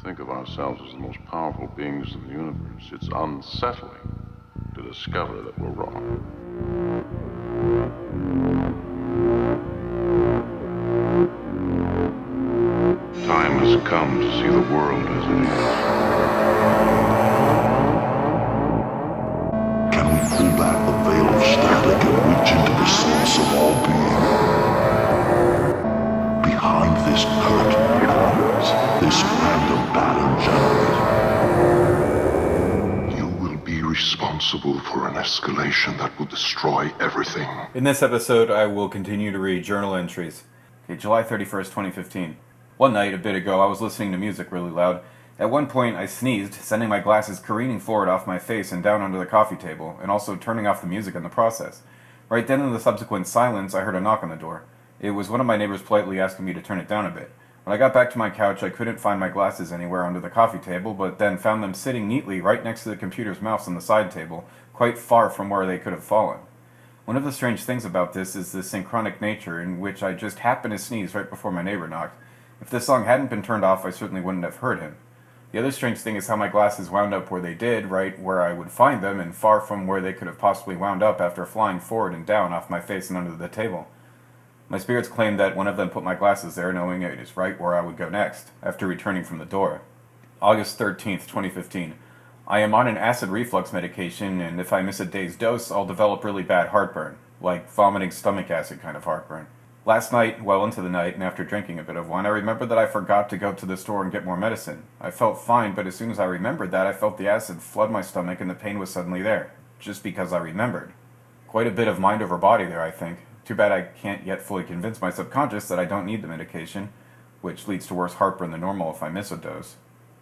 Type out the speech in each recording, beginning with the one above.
think of ourselves as the most powerful beings in the universe, it's unsettling to discover that we're wrong. Time has come to see the world as it is. Can we pull back the veil of static and reach into the source of all being? Behind this curtain lies this random pattern generator. You will be responsible for an escalation that will destroy everything. In this episode, I will continue to read journal entries. Okay, July 31st, 2015. One night, a bit ago, I was listening to music really loud. At one point, I sneezed, sending my glasses careening forward off my face and down onto the coffee table, and also turning off the music in the process. Right then, in the subsequent silence, I heard a knock on the door. It was one of my neighbors politely asking me to turn it down a bit. When I got back to my couch, I couldn't find my glasses anywhere under the coffee table, but then found them sitting neatly right next to the computer's mouse on the side table, quite far from where they could have fallen. One of the strange things about this is the synchronic nature in which I just happened to sneeze right before my neighbor knocked. If the song hadn't been turned off, I certainly wouldn't have heard him. The other strange thing is how my glasses wound up where they did, right where I would find them, and far from where they could have possibly wound up after flying forward and down off my face and under the table. My spirits claim that one of them put my glasses there, knowing it is right where I would go next, after returning from the door. August 13th, 2015. I am on an acid reflux medication, and if I miss a day's dose, I'll develop really bad heartburn, like vomiting stomach acid kind of heartburn. Last night, well into the night, and after drinking a bit of wine, I remembered that I forgot to go to the store and get more medicine. I felt fine, but as soon as I remembered that, I felt the acid flood my stomach and the pain was suddenly there, just because I remembered. Quite a bit of mind over body there, I think. Too bad I can't yet fully convince my subconscious that I don't need the medication, which leads to worse heartburn than normal if I miss a dose.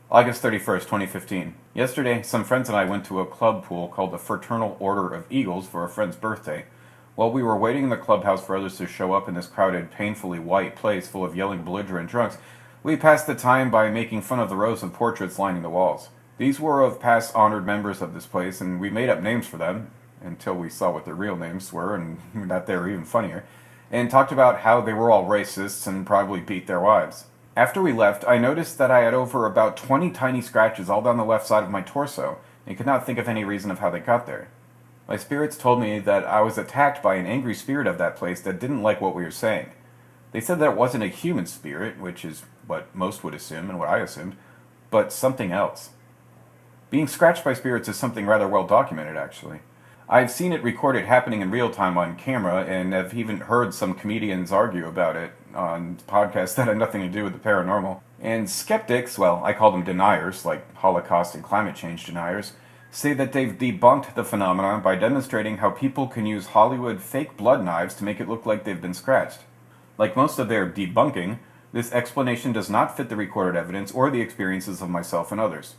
August 31st, 2015. Yesterday, some friends and I went to a club pool called the Fraternal Order of Eagles for a friend's birthday. While we were waiting in the clubhouse for others to show up in this crowded, painfully white place full of yelling, belligerent drunks, we passed the time by making fun of the rows of portraits lining the walls. These were of past honored members of this place, and we made up names for them, until we saw what their real names were, and that they were even funnier, and talked about how they were all racists and probably beat their wives. After we left, I noticed that I had over about 20 tiny scratches all down the left side of my torso, and could not think of any reason of how they got there. My spirits told me that I was attacked by an angry spirit of that place that didn't like what we were saying. They said that it wasn't a human spirit, which is what most would assume, and what I assumed, but something else. Being scratched by spirits is something rather well documented, actually. I've seen it recorded happening in real time on camera, and have even heard some comedians argue about it on podcasts that had nothing to do with the paranormal. And skeptics, well, I call them deniers, like Holocaust and climate change deniers, say that they've debunked the phenomenon by demonstrating how people can use Hollywood fake blood knives to make it look like they've been scratched. Like most of their debunking, this explanation does not fit the recorded evidence or the experiences of myself and others.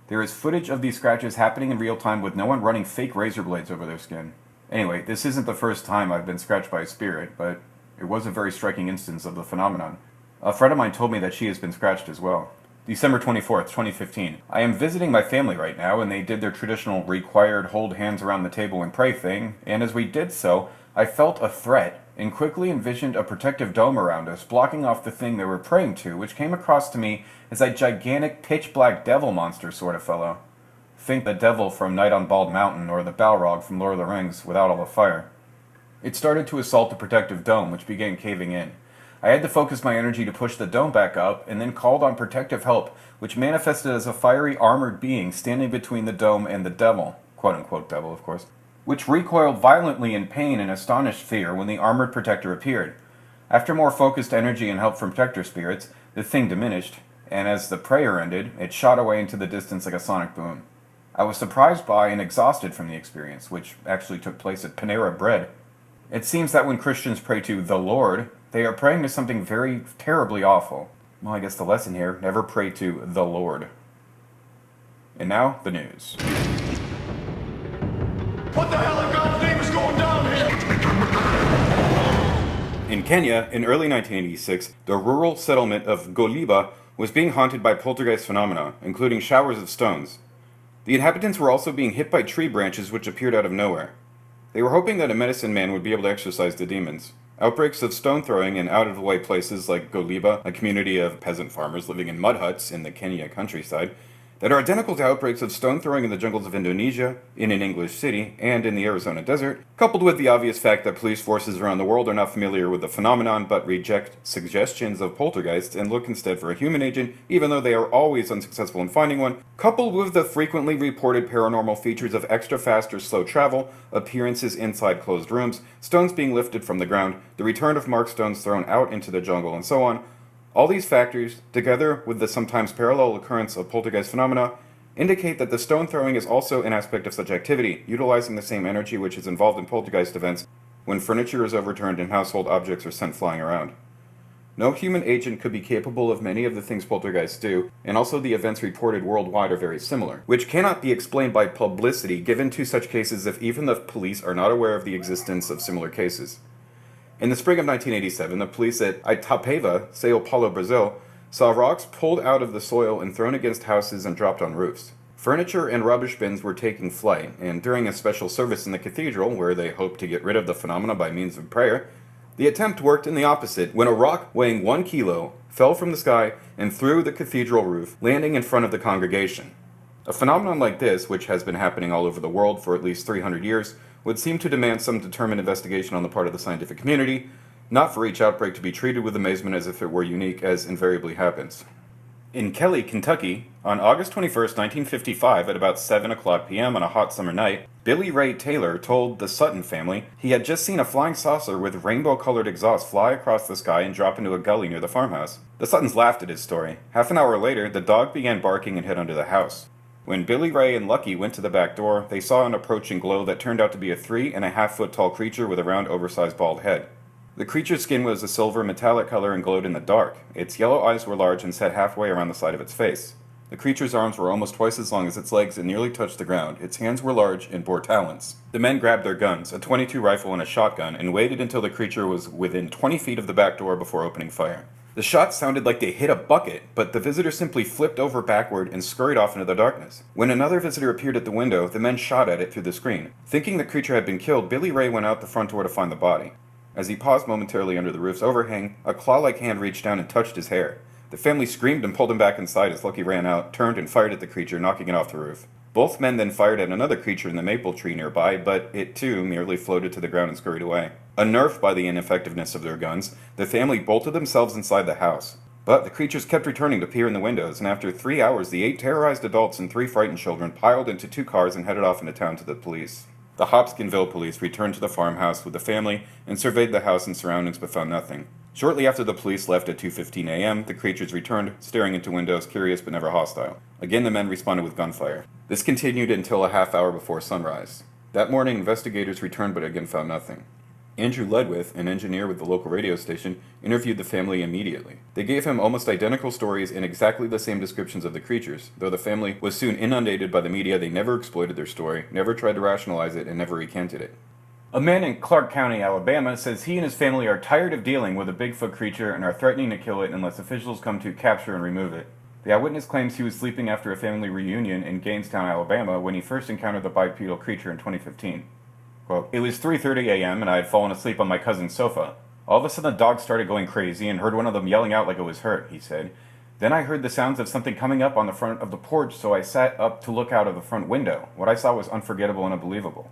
There is footage of these scratches happening in real time with no one running fake razor blades over their skin. Anyway, this isn't the first time I've been scratched by a spirit, but it was a very striking instance of the phenomenon. A friend of mine told me that she has been scratched as well. December 24th, 2015. I am visiting my family right now, and they did their traditional required hold hands around the table and pray thing, and as we did so, I felt a threat, and quickly envisioned a protective dome around us, blocking off the thing they were praying to, which came across to me as a gigantic pitch-black devil monster sort of fellow. Think the devil from Night on Bald Mountain, or the Balrog from Lord of the Rings, without all the fire. It started to assault the protective dome, which began caving in. I had to focus my energy to push the dome back up, and then called on protective help, which manifested as a fiery armored being standing between the dome and the devil, quote-unquote devil, of course, which recoiled violently in pain and astonished fear when the armored protector appeared. After more focused energy and help from protector spirits, the thing diminished, and as the prayer ended, it shot away into the distance like a sonic boom. I was surprised by and exhausted from the experience, which actually took place at Panera Bread. It seems that when Christians pray to the Lord, they are praying to something very terribly awful. Well, I guess the lesson here, never pray to the Lord. And now, the news. What the hell in God's name is going down here? In Kenya, in early 1986, the rural settlement of Goliba was being haunted by poltergeist phenomena, including showers of stones. The inhabitants were also being hit by tree branches which appeared out of nowhere. They were hoping that a medicine man would be able to exorcise the demons. Outbreaks of stone throwing in out-of-the-way places like Goliba, a community of peasant farmers living in mud huts in the Kenya countryside, that are identical to outbreaks of stone throwing in the jungles of Indonesia, in an English city, and in the Arizona desert, coupled with the obvious fact that police forces around the world are not familiar with the phenomenon but reject suggestions of poltergeists and look instead for a human agent, even though they are always unsuccessful in finding one, coupled with the frequently reported paranormal features of extra fast or slow travel, appearances inside closed rooms, stones being lifted from the ground, the return of marked stones thrown out into the jungle, and so on. All these factors, together with the sometimes parallel occurrence of poltergeist phenomena, indicate that the stone throwing is also an aspect of such activity, utilizing the same energy which is involved in poltergeist events when furniture is overturned and household objects are sent flying around. No human agent could be capable of many of the things poltergeists do, and also the events reported worldwide are very similar, which cannot be explained by publicity given to such cases if even the police are not aware of the existence of similar cases. In the spring of 1987, the police at Itapeva, Sao Paulo, Brazil, saw rocks pulled out of the soil and thrown against houses and dropped on roofs. Furniture and rubbish bins were taking flight, and during a special service in the cathedral, where they hoped to get rid of the phenomena by means of prayer, the attempt worked in the opposite when a rock weighing 1 kilo fell from the sky and through the cathedral roof, landing in front of the congregation. A phenomenon like this, which has been happening all over the world for at least 300 years, would seem to demand some determined investigation on the part of the scientific community, not for each outbreak to be treated with amazement as if it were unique, as invariably happens. In Kelly, Kentucky, on August 21, 1955, at about 7 o'clock p.m. on a hot summer night, Billy Ray Taylor told the Sutton family he had just seen a flying saucer with rainbow-colored exhaust fly across the sky and drop into a gully near the farmhouse. The Suttons laughed at his story. Half an hour later, the dog began barking and hid under the house. When Billy Ray and Lucky went to the back door, they saw an approaching glow that turned out to be a 3.5-foot tall creature with a round, oversized bald head. The creature's skin was a silver metallic color and glowed in the dark. Its yellow eyes were large and set halfway around the side of its face. The creature's arms were almost twice as long as its legs and nearly touched the ground. Its hands were large and bore talons. The men grabbed their guns, a .22 rifle and a shotgun, and waited until the creature was within 20 feet of the back door before opening fire. The shots sounded like they hit a bucket, but the visitor simply flipped over backward and scurried off into the darkness. When another visitor appeared at the window, the men shot at it through the screen. Thinking the creature had been killed, Billy Ray went out the front door to find the body. As he paused momentarily under the roof's overhang, a claw-like hand reached down and touched his hair. The family screamed and pulled him back inside as Lucky ran out, turned and fired at the creature, knocking it off the roof. Both men then fired at another creature in the maple tree nearby, but it too merely floated to the ground and scurried away. Unnerved by the ineffectiveness of their guns, the family bolted themselves inside the house. But the creatures kept returning to peer in the windows, and after 3 hours, the 8 terrorized adults and 3 frightened children piled into 2 cars and headed off into town to the police. The Hopkinsville police returned to the farmhouse with the family and surveyed the house and surroundings but found nothing. Shortly after the police left at 2:15 a.m., the creatures returned, staring into windows, curious but never hostile. Again, the men responded with gunfire. This continued until a half hour before sunrise. That morning, investigators returned but again found nothing. Andrew Ledwith, an engineer with the local radio station, interviewed the family immediately. They gave him almost identical stories and exactly the same descriptions of the creatures. Though the family was soon inundated by the media, they never exploited their story, never tried to rationalize it, and never recanted it. A man in Clark County, Alabama, says he and his family are tired of dealing with a Bigfoot creature and are threatening to kill it unless officials come to capture and remove it. The eyewitness claims he was sleeping after a family reunion in Gainestown, Alabama, when he first encountered the bipedal creature in 2015. Quote, "It was 3:30 a.m. and I had fallen asleep on my cousin's sofa. All of a sudden the dog started going crazy and heard one of them yelling out like it was hurt," he said. "Then I heard the sounds of something coming up on the front of the porch, so I sat up to look out of the front window. What I saw was unforgettable and unbelievable."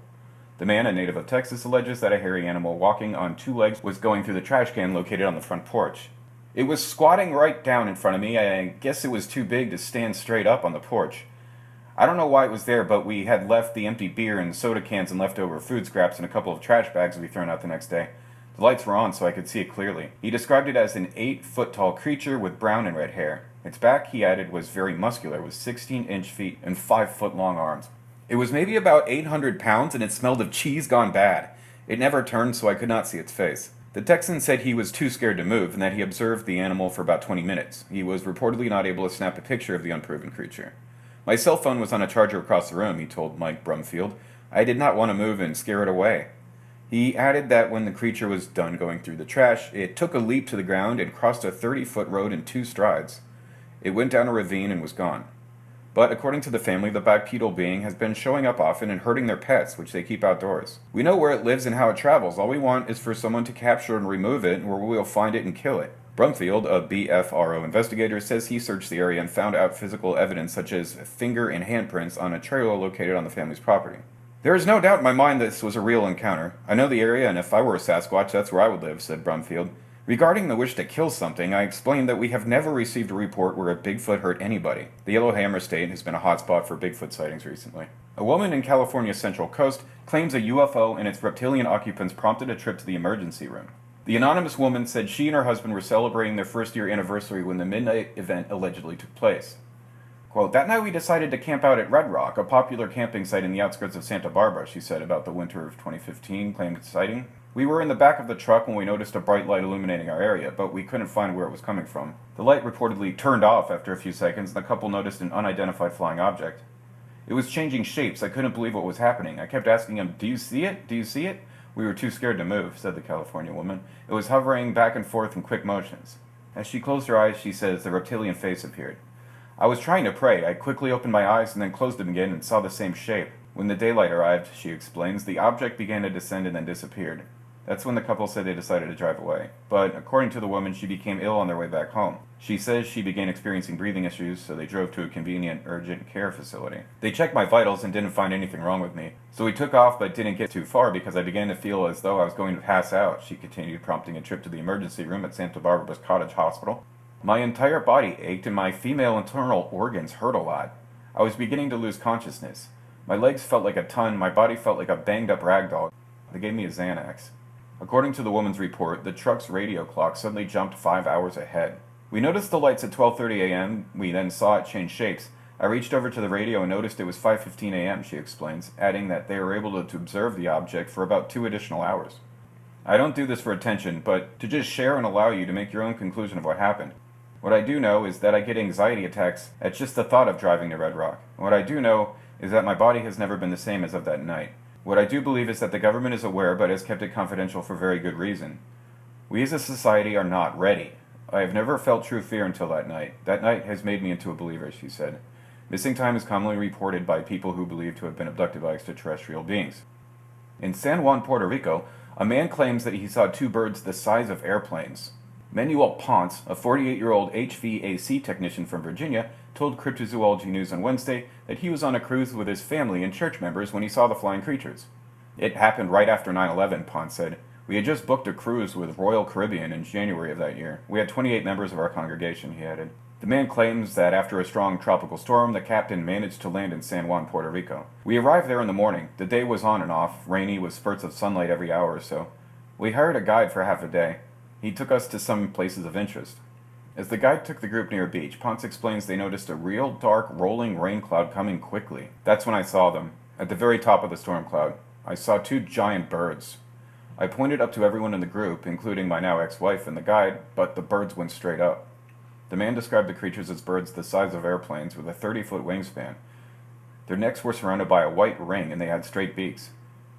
The man, a native of Texas, alleges that a hairy animal walking on 2 legs was going through the trash can located on the front porch. "It was squatting right down in front of me. I guess it was too big to stand straight up on the porch. I don't know why it was there, but we had left the empty beer and soda cans and leftover food scraps in a couple of trash bags to be thrown out the next day. The lights were on so I could see it clearly." He described it as an 8-foot-tall creature with brown and red hair. Its back, he added, was very muscular, with 16-inch feet and 5-foot-long arms. "It was maybe about 800 pounds and it smelled of cheese gone bad. It never turned so I could not see its face." The Texan said he was too scared to move and that he observed the animal for about 20 minutes. He was reportedly not able to snap a picture of the unproven creature. "My cell phone was on a charger across the room," he told Mike Brumfield. "I did not want to move and scare it away." He added that when the creature was done going through the trash, it took a leap to the ground and crossed a 30-foot road in 2 strides. It went down a ravine and was gone. But according to the family, the bipedal being has been showing up often and hurting their pets, which they keep outdoors. We know where it lives and how it travels. All we want is for someone to capture and remove it, where we will find it and kill it. Brumfield, a BFRO investigator, says he searched the area and found out physical evidence such as finger and handprints on a trailer located on the family's property. There is no doubt in my mind this was a real encounter. I know the area, and if I were a Sasquatch, that's where I would live, said Brumfield. Regarding the wish to kill something, I explained that we have never received a report where a Bigfoot hurt anybody. The Yellowhammer State has been a hotspot for Bigfoot sightings recently. A woman in California's Central Coast claims a UFO and its reptilian occupants prompted a trip to the emergency room. The anonymous woman said she and her husband were celebrating their first-year anniversary when the midnight event allegedly took place. Quote, "That night we decided to camp out at Red Rock, a popular camping site in the outskirts of Santa Barbara," she said about the winter of 2015 claimed sighting. "We were in the back of the truck when we noticed a bright light illuminating our area, but we couldn't find where it was coming from. The light reportedly turned off after a few seconds, and the couple noticed an unidentified flying object. It was changing shapes. I couldn't believe what was happening. I kept asking him, 'Do you see it? Do you see it?' We were too scared to move," said the California woman. "It was hovering back and forth in quick motions." As she closed her eyes, she says, the reptilian face appeared. "I was trying to pray. I quickly opened my eyes and then closed them again and saw the same shape. When the daylight arrived," she explains, "the object began to descend and then disappeared. That's when the couple said they decided to drive away. But according to the woman, she became ill on their way back home. She says she began experiencing breathing issues, so they drove to a convenient urgent care facility. They checked my vitals and didn't find anything wrong with me. So we took off but didn't get too far because I began to feel as though I was going to pass out," she continued, prompting a trip to the emergency room at Santa Barbara's Cottage Hospital. "My entire body ached and my female internal organs hurt a lot. I was beginning to lose consciousness. My legs felt like a ton, my body felt like a banged-up rag doll. They gave me a Xanax." According to the woman's report, the truck's radio clock suddenly jumped 5 hours ahead. "We noticed the lights at 12:30 a.m. We then saw it change shapes. I reached over to the radio and noticed it was 5:15 a.m., she explains, adding that they were able to observe the object for about 2 additional hours. "I don't do this for attention, but to just share and allow you to make your own conclusion of what happened. What I do know is that I get anxiety attacks at just the thought of driving to Red Rock. What I do know is that my body has never been the same as of that night. What I do believe is that the government is aware but has kept it confidential for very good reason. We as a society are not ready. I have never felt true fear until that night. That night has made me into a believer," she said. Missing time is commonly reported by people who believe to have been abducted by extraterrestrial beings. In San Juan, Puerto Rico, a man claims that he saw 2 birds the size of airplanes. Manuel Ponce, a 48-year-old HVAC technician from Virginia, told Cryptozoology News on Wednesday that he was on a cruise with his family and church members when he saw the flying creatures. "It happened right after 9/11, Ponce said. "We had just booked a cruise with Royal Caribbean in January of that year. We had 28 members of our congregation," he added. The man claims that after a strong tropical storm, the captain managed to land in San Juan, Puerto Rico. "We arrived there in the morning. The day was on and off, rainy with spurts of sunlight every hour or so. We hired a guide for half a day. He took us to some places of interest. As the guide took the group near a beach, Ponce explains they noticed a real dark, rolling rain cloud coming quickly. That's when I saw them. At the very top of the storm cloud, I saw 2 giant birds. I pointed up to everyone in the group, including my now ex-wife and the guide, but the birds went straight up." The man described the creatures as birds the size of airplanes with a 30-foot wingspan. Their necks were surrounded by a white ring and they had straight beaks.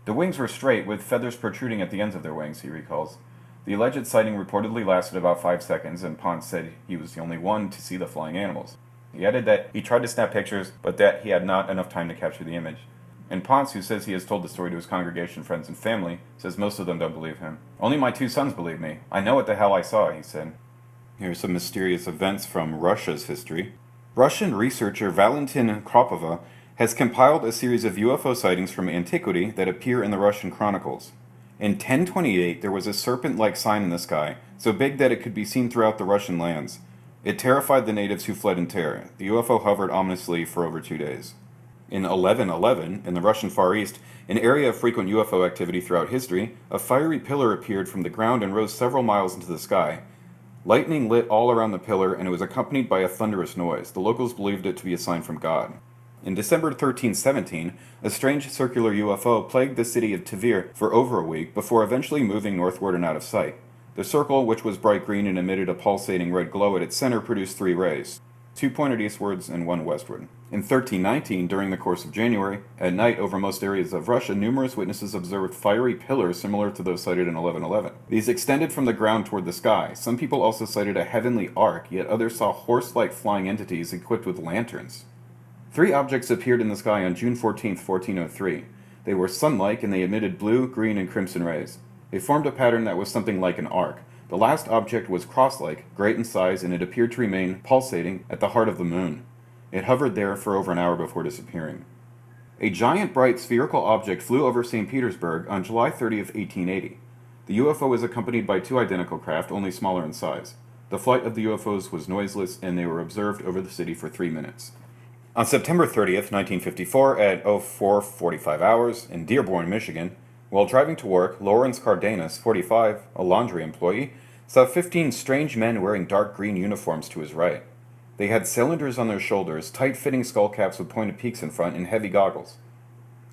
The wings were straight with feathers protruding at the ends of their wings, he recalls. The alleged sighting reportedly lasted about 5 seconds, and Ponce said he was the only one to see the flying animals. He added that he tried to snap pictures, but that he had not enough time to capture the image. And Ponce, who says he has told the story to his congregation, friends, and family, says most of them don't believe him. "Only my 2 sons believe me. I know what the hell I saw," he said. Here are some mysterious events from Russia's history. Russian researcher Valentin Kropova has compiled a series of UFO sightings from antiquity that appear in the Russian chronicles. In 1028, there was a serpent-like sign in the sky, so big that it could be seen throughout the Russian lands. It terrified the natives who fled in terror. The UFO hovered ominously for over 2 days. In 1111, in the Russian Far East, an area of frequent UFO activity throughout history, a fiery pillar appeared from the ground and rose several miles into the sky. Lightning lit all around the pillar, and it was accompanied by a thunderous noise. The locals believed it to be a sign from God. In December 1317, a strange circular UFO plagued the city of Tver for over a week before eventually moving northward and out of sight. The circle, which was bright green and emitted a pulsating red glow at its center, produced 3 rays, 2 pointed eastwards and 1 westward. In 1319, during the course of January, at night over most areas of Russia, numerous witnesses observed fiery pillars similar to those sighted in 1111. These extended from the ground toward the sky. Some people also cited a heavenly arc, yet others saw horse-like flying entities equipped with lanterns. 3 objects appeared in the sky on June 14, 1403. They were sun-like and they emitted blue, green, and crimson rays. They formed a pattern that was something like an arc. The last object was cross-like, great in size, and it appeared to remain pulsating at the heart of the moon. It hovered there for over an hour before disappearing. A giant bright spherical object flew over St. Petersburg on July 30th, 1880. The UFO was accompanied by 2 identical craft, only smaller in size. The flight of the UFOs was noiseless, and they were observed over the city for 3 minutes. On September 30th, 1954, at 04:45 hours in Dearborn, Michigan, while driving to work, Lawrence Cardenas, 45, a laundry employee, saw 15 strange men wearing dark green uniforms to his right. They had cylinders on their shoulders, tight-fitting skull caps with pointed peaks in front, and heavy goggles.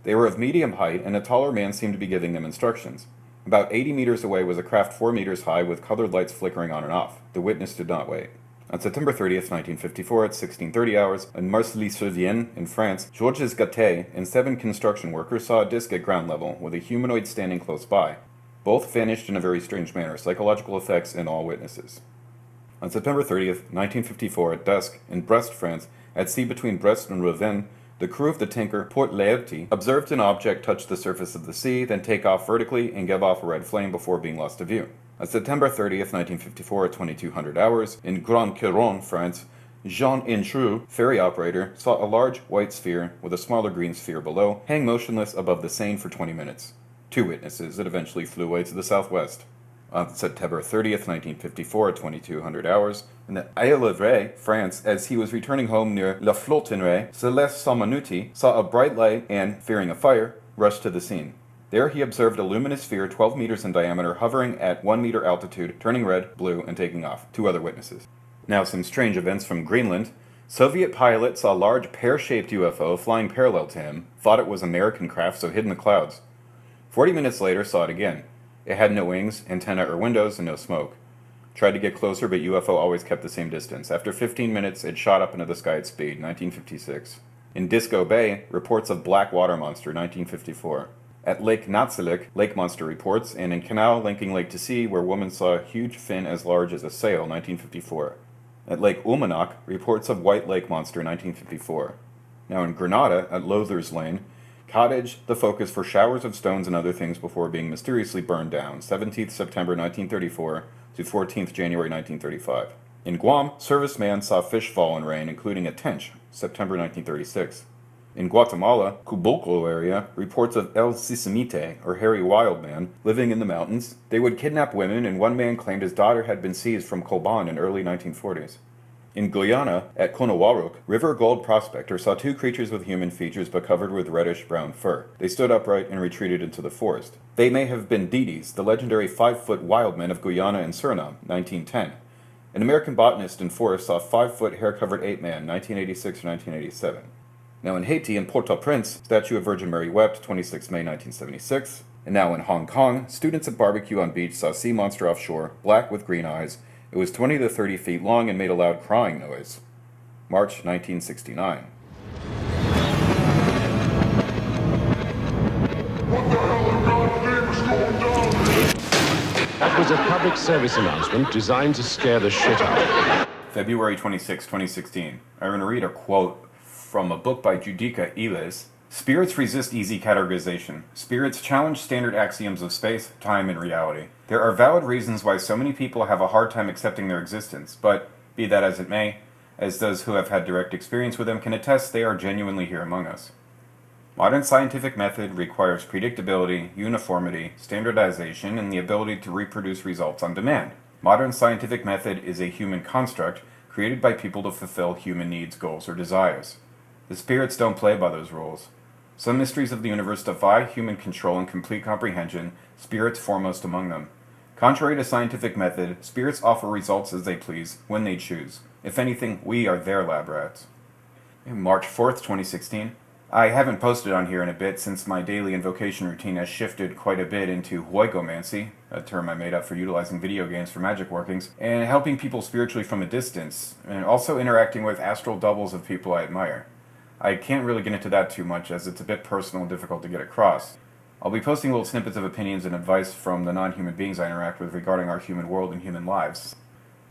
They were of medium height, and a taller man seemed to be giving them instructions. About 80 meters away was a craft 4 meters high with colored lights flickering on and off. The witness did not wait. On September 30th, 1954, at 16:30 hours, in Marcilly-sur-Vienne, in France, Georges Gatet and 7 construction workers saw a disc at ground level, with a humanoid standing close by. Both vanished in a very strange manner, psychological effects in all witnesses. On September 30th, 1954, at dusk, in Brest, France, at sea between Brest and Rouen, the crew of the tanker Port Laertes observed an object touch the surface of the sea, then take off vertically and give off a red flame before being lost to view. On September 30th, 1954, at 2200 hours, in Grand Quiron, France, Jean Introu, ferry operator, saw a large white sphere with a smaller green sphere below hang motionless above the Seine for 20 minutes. 2 witnesses. It eventually flew away to the southwest. On September 30th, 1954, at 2200 hours, in the Isle-of-Ré, France, as he was returning home near La Flottenerie, Celeste Samanuti saw a bright light and, fearing a fire, rushed to the scene. There he observed a luminous sphere 12 meters in diameter hovering at 1 meter altitude, turning red, blue, and taking off. 2 other witnesses. Now some strange events from Greenland. Soviet pilot saw a large pear-shaped UFO flying parallel to him, thought it was American craft so hid in the clouds. 40 minutes later saw it again. It had no wings, antenna or windows, and no smoke. Tried to get closer, but UFO always kept the same distance. After 15 minutes, it shot up into the sky at speed, 1956. In Disco Bay, reports of black water monster, 1954. At Lake Natsilik, lake monster reports, and in canal linking lake to sea, where woman saw a huge fin as large as a sail, 1954. At Lake Umanak, reports of white lake monster, 1954. Now in Granada, at Lothers Lane, cottage, the focus for showers of stones and other things before being mysteriously burned down, 17th September 1934 to 14th January 1935. In Guam, serviceman saw fish fall in rain, including a tench, September 1936. In Guatemala, Cubolco area, reports of El Sisimite, or hairy wild man, living in the mountains. They would kidnap women, and one man claimed his daughter had been seized from Coban in early 1940s. In Guyana, at Conawaruk, river gold prospector saw 2 creatures with human features but covered with reddish-brown fur. They stood upright and retreated into the forest. They may have been deities, the legendary 5-foot wild men of Guyana and Suriname, 1910. An American botanist in forest saw a 5-foot hair-covered ape man, 1986 or 1987. Now in Haiti, in Port-au-Prince, statue of Virgin Mary wept, 26 May 1976. And now in Hong Kong, students at barbecue on beach saw sea monster offshore, black with green eyes. It was 20 to 30 feet long and made a loud crying noise. March 1969. What the hell in God's name is going down? That was a public service announcement designed to scare the shit out of February 26, 2016. I'm going to read a quote from a book by Judika Iles. Spirits resist easy categorization. Spirits challenge standard axioms of space, time, and reality. There are valid reasons why so many people have a hard time accepting their existence, but, be that as it may, as those who have had direct experience with them can attest, they are genuinely here among us. Modern scientific method requires predictability, uniformity, standardization, and the ability to reproduce results on demand. Modern scientific method is a human construct created by people to fulfill human needs, goals, or desires. The spirits don't play by those rules. Some mysteries of the universe defy human control and complete comprehension, spirits foremost among them. Contrary to scientific method, spirits offer results as they please, when they choose. If anything, we are their lab rats. March 4th, 2016. I haven't posted on here in a bit since my daily invocation routine has shifted quite a bit into huoikomancy, a term I made up for utilizing video games for magic workings, and helping people spiritually from a distance, and also interacting with astral doubles of people I admire. I can't really get into that too much as it's a bit personal and difficult to get across. I'll be posting little snippets of opinions and advice from the non-human beings I interact with regarding our human world and human lives.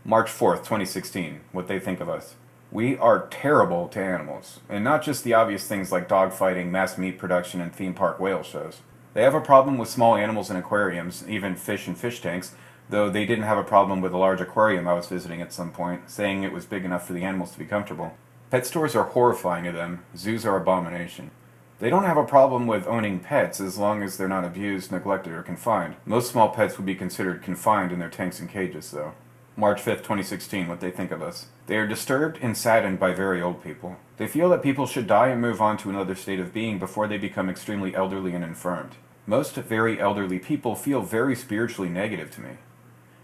March 4th, 2016. What they think of us. We are terrible to animals, and not just the obvious things like dogfighting, mass meat production, and theme park whale shows. They have a problem with small animals in aquariums, even fish in fish tanks, though they didn't have a problem with a large aquarium I was visiting at some point, saying it was big enough for the animals to be comfortable. Pet stores are horrifying to them. Zoos are abomination. They don't have a problem with owning pets as long as they're not abused, neglected, or confined. Most small pets would be considered confined in their tanks and cages, though. March 5th, 2016, what they think of us. They are disturbed and saddened by very old people. They feel that people should die and move on to another state of being before they become extremely elderly and infirmed. Most very elderly people feel very spiritually negative to me.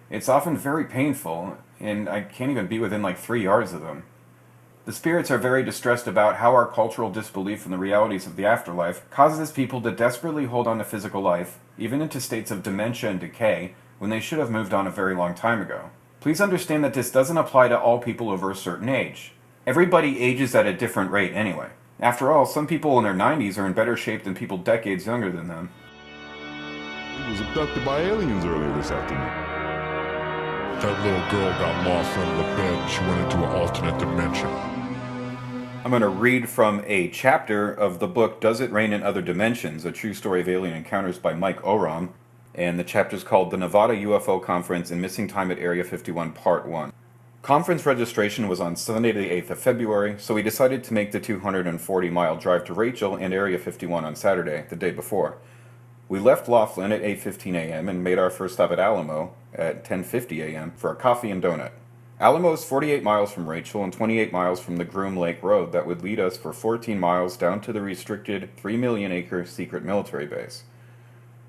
It's often very painful, and I can't even be within like 3 yards of them. The spirits are very distressed about how our cultural disbelief in the realities of the afterlife causes people to desperately hold on to physical life, even into states of dementia and decay, when they should have moved on a very long time ago. Please understand that this doesn't apply to all people over a certain age. Everybody ages at a different rate anyway. After all, some people in their 90s are in better shape than people decades younger than them. He was abducted by aliens earlier this afternoon. That little girl got lost under the bed. She went into an alternate dimension. I'm going to read from a chapter of the book Does It Rain in Other Dimensions? A True Story of Alien Encounters by Mike Oram. And the chapter is called The Nevada UFO Conference and Missing Time at Area 51 Part 1. Conference registration was on Sunday the 8th of February, so we decided to make the 240-mile drive to Rachel and Area 51 on Saturday, the day before. We left Laughlin at 8:15 a.m. and made our first stop at Alamo at 10:50 a.m. for a coffee and donut. Alamo is 48 miles from Rachel and 28 miles from the Groom Lake Road that would lead us for 14 miles down to the restricted 3 million acre secret military base.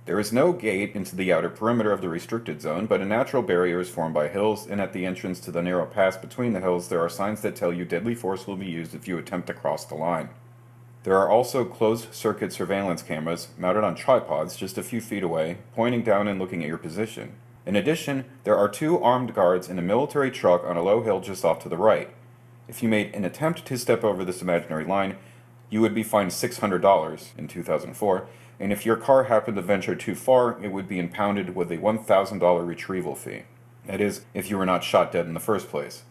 There is no gate into the outer perimeter of the restricted zone, but a natural barrier is formed by hills, and at the entrance to the narrow pass between the hills there are signs that tell you deadly force will be used if you attempt to cross the line. There are also closed-circuit surveillance cameras mounted on tripods just a few feet away, pointing down and looking at your position. In addition, there are 2 armed guards in a military truck on a low hill just off to the right. If you made an attempt to step over this imaginary line, you would be fined $600 in 2004, and if your car happened to venture too far, it would be impounded with a $1,000 retrieval fee. That is, if you were not shot dead in the first place.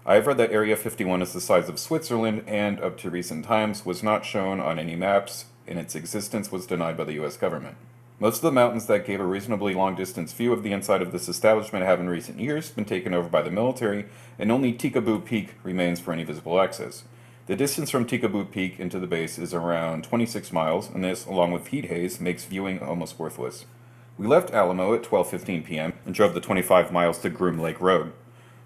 I have read that Area 51 is the size of Switzerland and, up to recent times, was not shown on any maps, and its existence was denied by the US government. Most of the mountains that gave a reasonably long-distance view of the inside of this establishment have in recent years been taken over by the military, and only Tikaboo Peak remains for any visible access. The distance from Tikaboo Peak into the base is around 26 miles, and this, along with heat haze, makes viewing almost worthless. We left Alamo at 12:15 p.m. and drove the 25 miles to Groom Lake Road.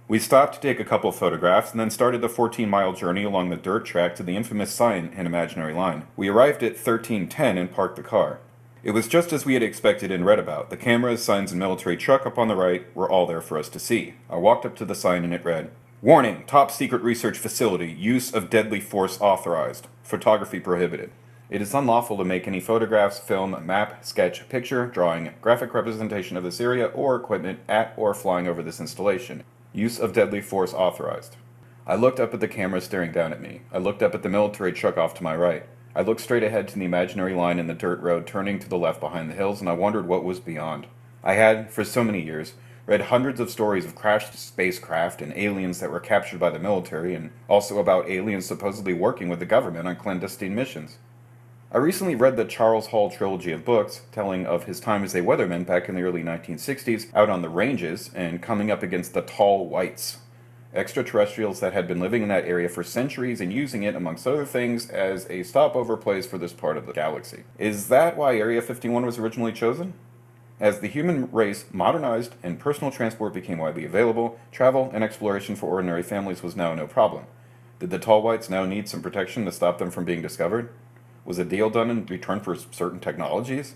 We stopped to take a couple photographs and then started the 14-mile journey along the dirt track to the infamous sign and imaginary line. We arrived at 13:10 and parked the car. It was just as we had expected and read about. The cameras, signs, and military truck up on the right were all there for us to see. I walked up to the sign and it read, "Warning, top secret research facility, use of deadly force authorized, photography prohibited. It is unlawful to make any photographs, film, map, sketch, picture, drawing, graphic representation of this area or equipment at or flying over this installation. Use of deadly force authorized." I looked up at the camera staring down at me. I looked up at the military truck off to my right. I looked straight ahead to the imaginary line in the dirt road turning to the left behind the hills, and I wondered what was beyond. I had, for so many years, read hundreds of stories of crashed spacecraft and aliens that were captured by the military, and also about aliens supposedly working with the government on clandestine missions. I recently read the Charles Hall trilogy of books, telling of his time as a weatherman back in the early 1960s, out on the ranges, and coming up against the tall whites. Extraterrestrials that had been living in that area for centuries and using it, amongst other things, as a stopover place for this part of the galaxy. Is that why Area 51 was originally chosen? As the human race modernized and personal transport became widely available, travel and exploration for ordinary families was now no problem. Did the tall whites now need some protection to stop them from being discovered? Was a deal done in return for certain technologies?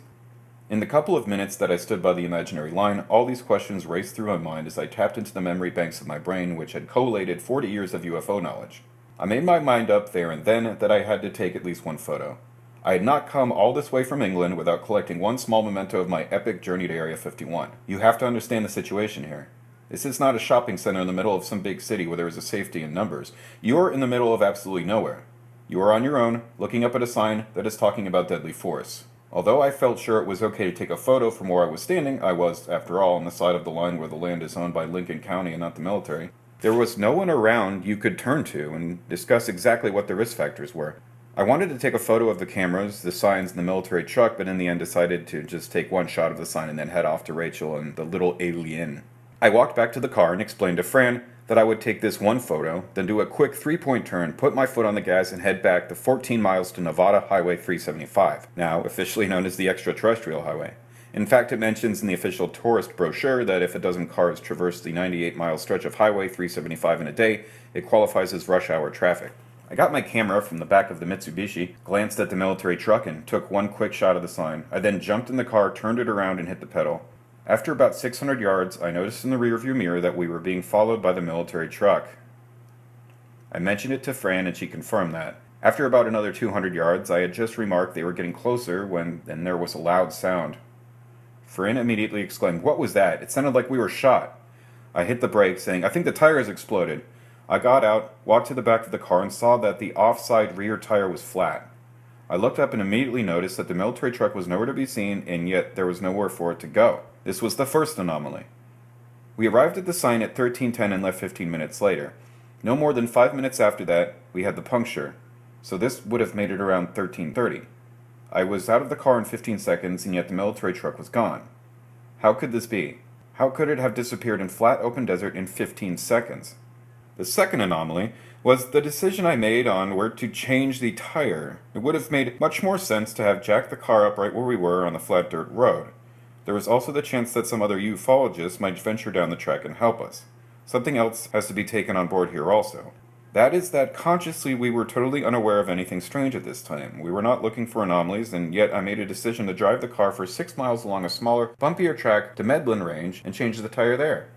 In the couple of minutes that I stood by the imaginary line, all these questions raced through my mind as I tapped into the memory banks of my brain, which had collated 40 years of UFO knowledge. I made my mind up there and then that I had to take at least one photo. I had not come all this way from England without collecting one small memento of my epic journey to Area 51. You have to understand the situation here. This is not a shopping center in the middle of some big city where there is a safety in numbers. You are in the middle of absolutely nowhere. You are on your own, looking up at a sign that is talking about deadly force. Although I felt sure it was okay to take a photo from where I was standing, I was, after all, on the side of the line where the land is owned by Lincoln County and not the military. There was no one around you could turn to and discuss exactly what the risk factors were. I wanted to take a photo of the cameras, the signs, and the military truck, but in the end decided to just take one shot of the sign and then head off to Rachel and the little alien. I walked back to the car and explained to Fran that I would take this one photo, then do a quick 3-point turn, put my foot on the gas, and head back the 14 miles to Nevada Highway 375, now officially known as the Extraterrestrial Highway. In fact, it mentions in the official tourist brochure that if a dozen cars traverse the 98-mile stretch of Highway 375 in a day, it qualifies as rush hour traffic. I got my camera from the back of the Mitsubishi, glanced at the military truck, and took one quick shot of the sign. I then jumped in the car, turned it around, and hit the pedal. After about 600 yards, I noticed in the rearview mirror that we were being followed by the military truck. I mentioned it to Fran and she confirmed that. After about another 200 yards, I had just remarked they were getting closer when then there was a loud sound. Fran immediately exclaimed, "What was that? It sounded like we were shot." I hit the brake, saying, "I think the tire has exploded." I got out, walked to the back of the car, and saw that the offside rear tire was flat. I looked up and immediately noticed that the military truck was nowhere to be seen, and yet there was nowhere for it to go. This was the first anomaly. We arrived at the sign at 13:10 and left 15 minutes later. No more than 5 minutes after that, we had the puncture, so this would have made it around 13:30. I was out of the car in 15 seconds, and yet the military truck was gone. How could this be? How could it have disappeared in flat open desert in 15 seconds? The second anomaly was the decision I made on where to change the tire. It would have made much more sense to have jacked the car up right where we were on the flat dirt road. There was also the chance that some other ufologists might venture down the track and help us. Something else has to be taken on board here also. That is that consciously we were totally unaware of anything strange at this time. We were not looking for anomalies, and yet I made a decision to drive the car for 6 miles along a smaller, bumpier track to Malevolent Range and change the tire there.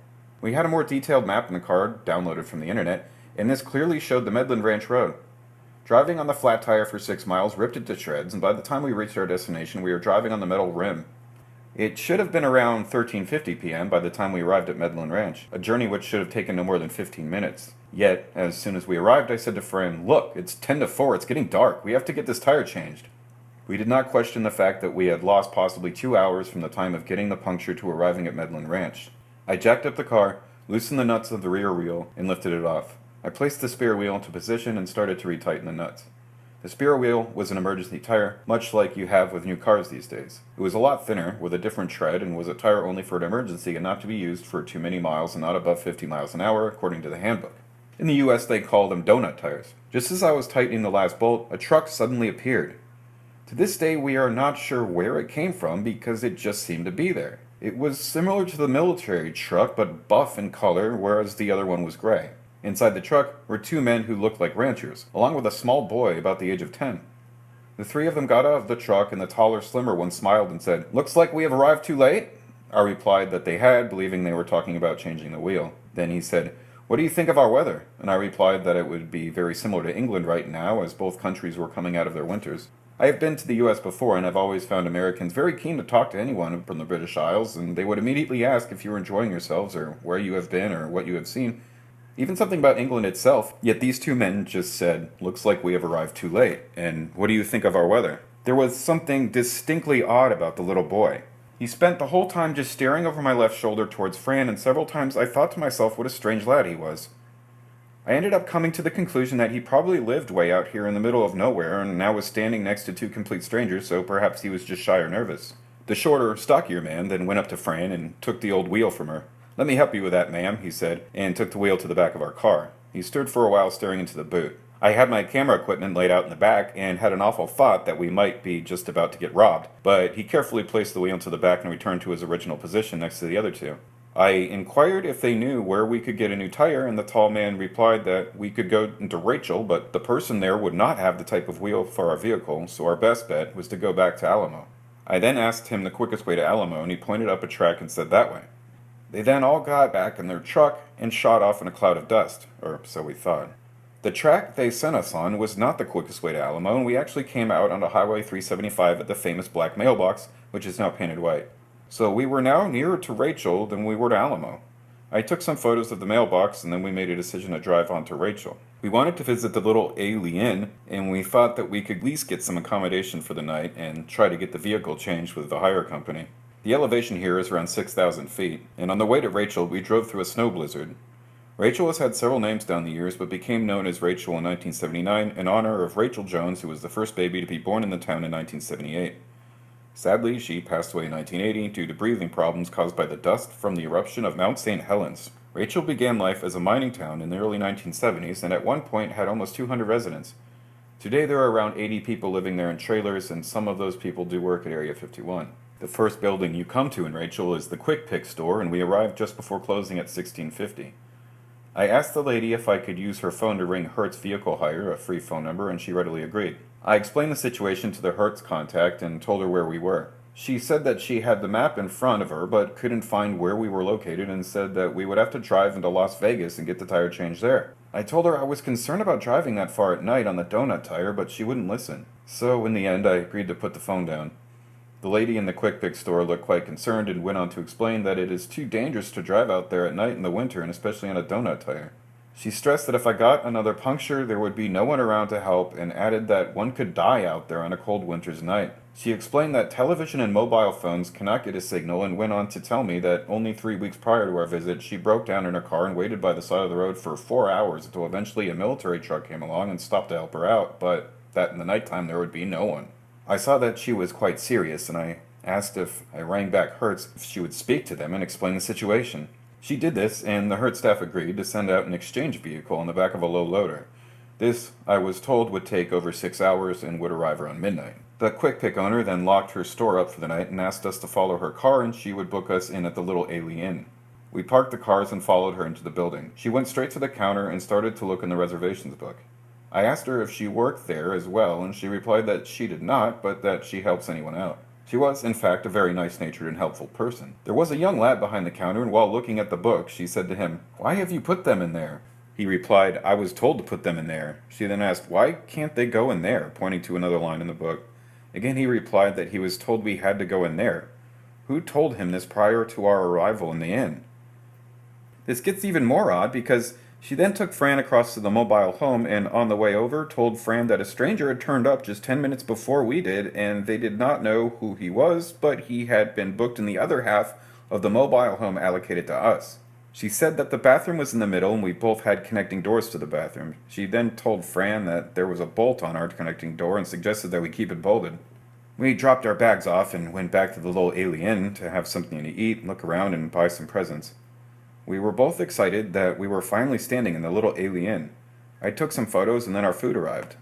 We had a more detailed map in the car, downloaded from the internet, and this clearly showed the Malevolent Ranch Road. Driving on the flat tire for 6 miles ripped it to shreds, and by the time we reached our destination, we were driving on the metal rim. It should have been around 13:50 p.m. by the time we arrived at Malevolent Ranch, a journey which should have taken no more than 15 minutes. Yet, as soon as we arrived, I said to Fran, "Look, it's 10 to 4, it's getting dark, we have to get this tire changed." We did not question the fact that we had lost possibly 2 hours from the time of getting the puncture to arriving at Malevolent Ranch. I jacked up the car, loosened the nuts of the rear wheel, and lifted it off. I placed the spare wheel into position and started to retighten the nuts. The spare wheel was an emergency tire, much like you have with new cars these days. It was a lot thinner, with a different tread, and was a tire only for an emergency and not to be used for too many miles and not above 50 miles an hour, according to the handbook. In the US, they call them donut tires. Just as I was tightening the last bolt, a truck suddenly appeared. To this day, we are not sure where it came from because it just seemed to be there. It was similar to the military truck, but buff in color, whereas the other one was gray. Inside the truck were 2 men who looked like ranchers, along with a small boy about the age of 10. The 3 of them got out of the truck, and the taller, slimmer one smiled and said, "Looks like we have arrived too late?" I replied that they had, believing they were talking about changing the wheel. Then he said, "What do you think of our weather?" And I replied that it would be very similar to England right now, as both countries were coming out of their winters. I have been to the US before, and I've always found Americans very keen to talk to anyone from the British Isles, and they would immediately ask if you were enjoying yourselves, or where you have been, or what you have seen. Even something about England itself, yet these 2 men just said, "Looks like we have arrived too late," and "What do you think of our weather?" There was something distinctly odd about the little boy. He spent the whole time just staring over my left shoulder towards Fran, and several times I thought to myself what a strange lad he was. I ended up coming to the conclusion that he probably lived way out here in the middle of nowhere, and now was standing next to 2 complete strangers, so perhaps he was just shy or nervous. The shorter, stockier man then went up to Fran and took the old wheel from her. "Let me help you with that, ma'am," he said, and took the wheel to the back of our car. He stood for a while staring into the boot. I had my camera equipment laid out in the back and had an awful thought that we might be just about to get robbed, but he carefully placed the wheel to the back and returned to his original position next to the other 2. I inquired if they knew where we could get a new tire, and the tall man replied that we could go into Rachel, but the person there would not have the type of wheel for our vehicle, so our best bet was to go back to Alamo. I then asked him the quickest way to Alamo, and he pointed up a track and said that way. They then all got back in their truck and shot off in a cloud of dust, or so we thought. The track they sent us on was not the quickest way to Alamo, and we actually came out onto Highway 375 at the famous black mailbox, which is now painted white. So we were now nearer to Rachel than we were to Alamo. I took some photos of the mailbox, and then we made a decision to drive on to Rachel. We wanted to visit the little alien, and we thought that we could at least get some accommodation for the night and try to get the vehicle changed with the hire company. The elevation here is around 6,000 feet, and on the way to Rachel we drove through a snow blizzard. Rachel has had several names down the years, but became known as Rachel in 1979 in honor of Rachel Jones, who was the first baby to be born in the town in 1978. Sadly, she passed away in 1980 due to breathing problems caused by the dust from the eruption of Mount St. Helens. Rachel began life as a mining town in the early 1970s and at one point had almost 200 residents. Today there are around 80 people living there in trailers, and some of those people do work at Area 51. The first building you come to in Rachel is the Quick Pick store, and we arrived just before closing at 1650. I asked the lady if I could use her phone to ring Hertz Vehicle Hire, a free phone number, and she readily agreed. I explained the situation to the Hertz contact and told her where we were. She said that she had the map in front of her but couldn't find where we were located and said that we would have to drive into Las Vegas and get the tire changed there. I told her I was concerned about driving that far at night on the donut tire, but she wouldn't listen. So in the end I agreed to put the phone down. The lady in the Quick Pick store looked quite concerned and went on to explain that it is too dangerous to drive out there at night in the winter, and especially on a donut tire. She stressed that if I got another puncture, there would be no one around to help, and added that one could die out there on a cold winter's night. She explained that television and mobile phones cannot get a signal, and went on to tell me that only 3 weeks prior to our visit, she broke down in her car and waited by the side of the road for 4 hours until eventually a military truck came along and stopped to help her out, but that in the nighttime there would be no one. I saw that she was quite serious, and I asked if I rang back Hertz if she would speak to them and explain the situation. She did this, and the Hertz staff agreed to send out an exchange vehicle on the back of a low loader. This, I was told, would take over 6 hours and would arrive around midnight. The Quick Pick owner then locked her store up for the night and asked us to follow her car, and she would book us in at the Little Ailey Inn. We parked the cars and followed her into the building. She went straight to the counter and started to look in the reservations book. I asked her if she worked there as well, and she replied that she did not, but that she helps anyone out. She was, in fact, a very nice-natured and helpful person. There was a young lad behind the counter, and while looking at the book, she said to him, "Why have you put them in there?" He replied, "I was told to put them in there." She then asked, "Why can't they go in there?" pointing to another line in the book. Again he replied that he was told we had to go in there. Who told him this prior to our arrival in the inn? This gets even more odd because she then took Fran across to the mobile home, and on the way over told Fran that a stranger had turned up just 10 minutes before we did, and they did not know who he was, but he had been booked in the other half of the mobile home allocated to us. She said that the bathroom was in the middle and we both had connecting doors to the bathroom. She then told Fran that there was a bolt on our connecting door and suggested that we keep it bolted. We dropped our bags off and went back to the Little Ailey Inn to have something to eat, look around, and buy some presents. We were both excited that we were finally standing in the Little Ailey Inn. I took some photos and then our food arrived.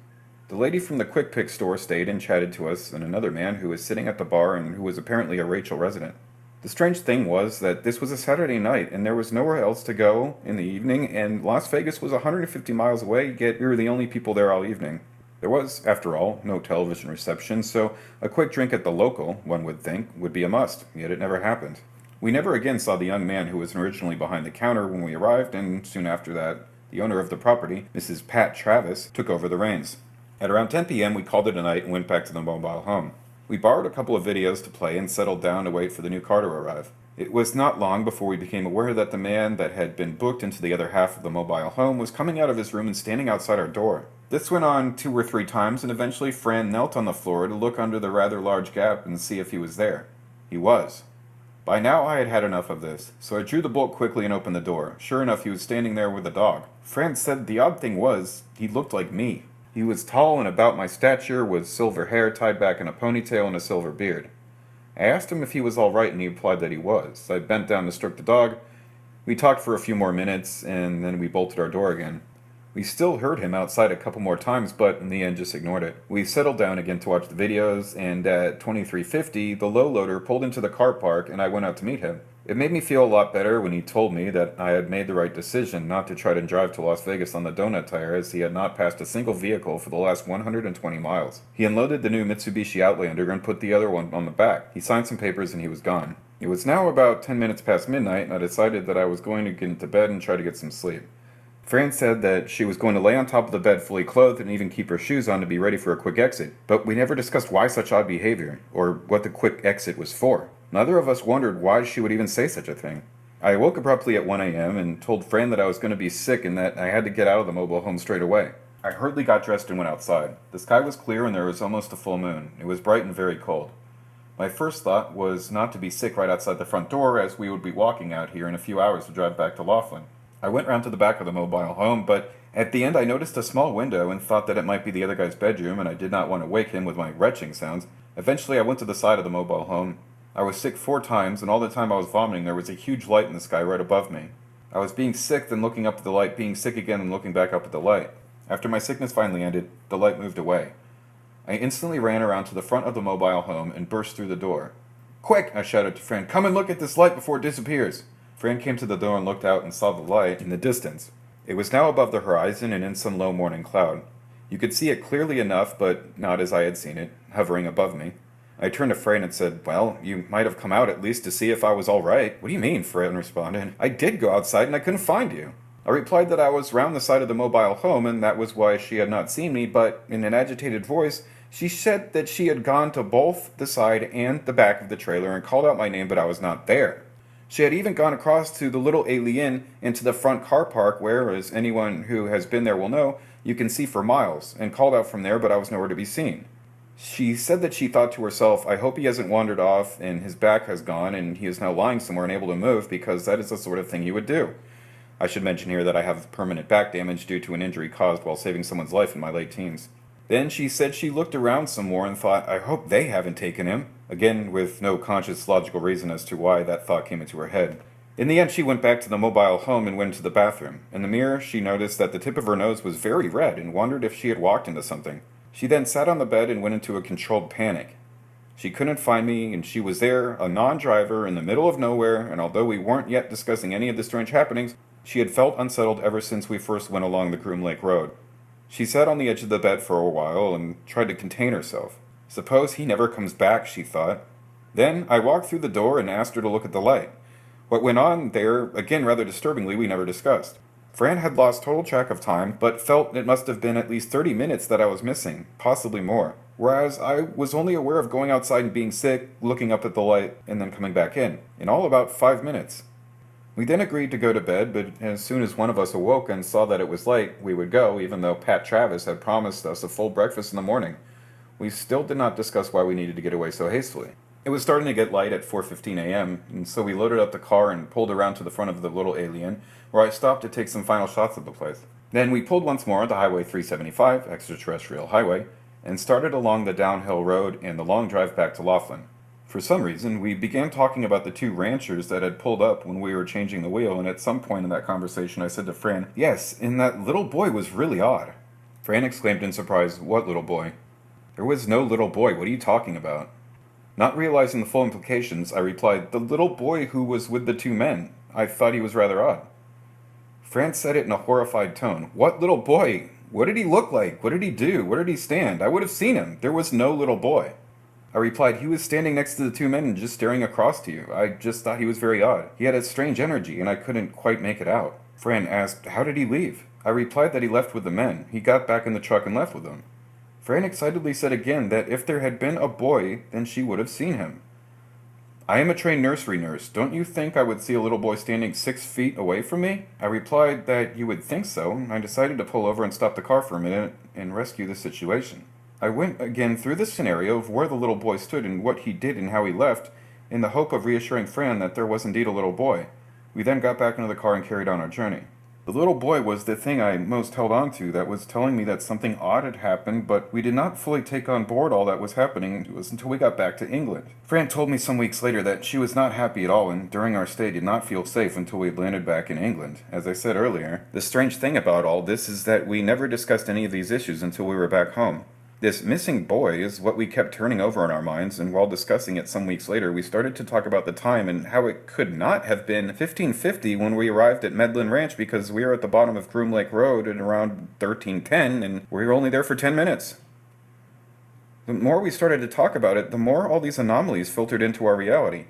The lady from the Quick Pick store stayed and chatted to us, and another man who was sitting at the bar and who was apparently a Rachel resident. The strange thing was that this was a Saturday night and there was nowhere else to go in the evening, and Las Vegas was 150 miles away, yet we were the only people there all evening. There was, after all, no television reception, so a quick drink at the local, one would think, would be a must, yet it never happened. We never again saw the young man who was originally behind the counter when we arrived, and soon after that, the owner of the property, Mrs. Pat Travis, took over the reins. At around 10 p.m., we called it a night and went back to the mobile home. We borrowed a couple of videos to play and settled down to wait for the new car to arrive. It was not long before we became aware that the man that had been booked into the other half of the mobile home was coming out of his room and standing outside our door. This went on 2 or 3 times, and eventually Fran knelt on the floor to look under the rather large gap and see if he was there. He was. By now I had had enough of this, so I drew the bolt quickly and opened the door. Sure enough, he was standing there with a dog. Fran said the odd thing was, he looked like me. He was tall and about my stature, with silver hair tied back in a ponytail and a silver beard. I asked him if he was all right, and he replied that he was. I bent down to stroke the dog. We talked for a few more minutes, and then we bolted our door again. We still heard him outside a couple more times, but in the end just ignored it. We settled down again to watch the videos, and at 23:50, the low loader pulled into the car park, and I went out to meet him. It made me feel a lot better when he told me that I had made the right decision not to try to drive to Las Vegas on the donut tire, as he had not passed a single vehicle for the last 120 miles. He unloaded the new Mitsubishi Outlander and put the other one on the back. He signed some papers and he was gone. It was now about 10 minutes past midnight, and I decided that I was going to get into bed and try to get some sleep. Fran said that she was going to lay on top of the bed fully clothed and even keep her shoes on to be ready for a quick exit, but we never discussed why such odd behavior, or what the quick exit was for. Neither of us wondered why she would even say such a thing. I awoke abruptly at 1 a.m. and told Fran that I was going to be sick and that I had to get out of the mobile home straight away. I hurriedly got dressed and went outside. The sky was clear and there was almost a full moon. It was bright and very cold. My first thought was not to be sick right outside the front door, as we would be walking out here in a few hours to drive back to Laughlin. I went round to the back of the mobile home, but at the end I noticed a small window and thought that it might be the other guy's bedroom, and I did not want to wake him with my retching sounds. Eventually I went to the side of the mobile home. I was sick 4 times, and all the time I was vomiting there was a huge light in the sky right above me. I was being sick, then looking up at the light, being sick again, and looking back up at the light. After my sickness finally ended, the light moved away. I instantly ran around to the front of the mobile home and burst through the door. "Quick!" I shouted to Fran. "Come and look at this light before it disappears!" Fran came to the door and looked out and saw the light in the distance. It was now above the horizon and in some low morning cloud. You could see it clearly enough, but not as I had seen it, hovering above me. I turned to Fran and said, "Well, you might have come out at least to see if I was all right." "What do you mean?" Fran responded. "I did go outside and I couldn't find you." I replied that I was round the side of the mobile home and that was why she had not seen me, but in an agitated voice, she said that she had gone to both the side and the back of the trailer and called out my name, but I was not there. She had even gone across to the little alien into the front car park where, as anyone who has been there will know, you can see for miles, and called out from there, but I was nowhere to be seen. She said that she thought to herself, "I hope he hasn't wandered off and his back has gone and he is now lying somewhere and able to move, because that is the sort of thing he would do." I should mention here that I have permanent back damage due to an injury caused while saving someone's life in my late teens. Then she said she looked around some more and thought, "I hope they haven't taken him," again with no conscious logical reason as to why that thought came into her head. In the end, she went back to the mobile home and went into the bathroom. In the mirror, she noticed that the tip of her nose was very red and wondered if she had walked into something. She then sat on the bed and went into a controlled panic. She couldn't find me, and she was there, a non-driver, in the middle of nowhere, and although we weren't yet discussing any of the strange happenings, she had felt unsettled ever since we first went along the Groom Lake Road. She sat on the edge of the bed for a while and tried to contain herself. Suppose he never comes back, she thought. Then I walked through the door and asked her to look at the light. What went on there, again rather disturbingly, we never discussed. Fran had lost total track of time, but felt it must have been at least 30 minutes that I was missing, possibly more. Whereas I was only aware of going outside and being sick, looking up at the light, and then coming back in all about 5 minutes. We then agreed to go to bed, but as soon as one of us awoke and saw that it was late, we would go, even though Pat Travis had promised us a full breakfast in the morning. We still did not discuss why we needed to get away so hastily. It was starting to get light at 4:15 a.m., and so we loaded up the car and pulled around to the front of the little alien, where I stopped to take some final shots of the place. Then we pulled once more onto Highway 375, Extraterrestrial Highway, and started along the downhill road and the long drive back to Laughlin. For some reason, we began talking about the 2 ranchers that had pulled up when we were changing the wheel, and at some point in that conversation I said to Fran, "Yes, and that little boy was really odd." Fran exclaimed in surprise, "What little boy?" "There was no little boy, what are you talking about?" Not realizing the full implications, I replied, "The little boy who was with the 2 men. I thought he was rather odd." Fran said it in a horrified tone. "What little boy? What did he look like? What did he do? Where did he stand? I would have seen him. There was no little boy." I replied, "He was standing next to the 2 men and just staring across to you. I just thought he was very odd. He had a strange energy, and I couldn't quite make it out." Fran asked, "How did he leave?" I replied that he left with the men. He got back in the truck and left with them. Fran excitedly said again that if there had been a boy, then she would have seen him. "I am a trained nursery nurse. Don't you think I would see a little boy standing 6 feet away from me?" I replied that you would think so, and I decided to pull over and stop the car for a minute and rescue the situation. I went again through the scenario of where the little boy stood and what he did and how he left, in the hope of reassuring Fran that there was indeed a little boy. We then got back into the car and carried on our journey. The little boy was the thing I most held on to that was telling me that something odd had happened, but we did not fully take on board all that was happening. It was until we got back to England. Fran told me some weeks later that she was not happy at all and during our stay did not feel safe until we had landed back in England. As I said earlier, the strange thing about all this is that we never discussed any of these issues until we were back home. This missing boy is what we kept turning over in our minds, and while discussing it some weeks later, we started to talk about the time and how it could not have been 1550 when we arrived at Medlin Ranch, because we were at the bottom of Groom Lake Road at around 1310, and we were only there for 10 minutes. The more we started to talk about it, the more all these anomalies filtered into our reality.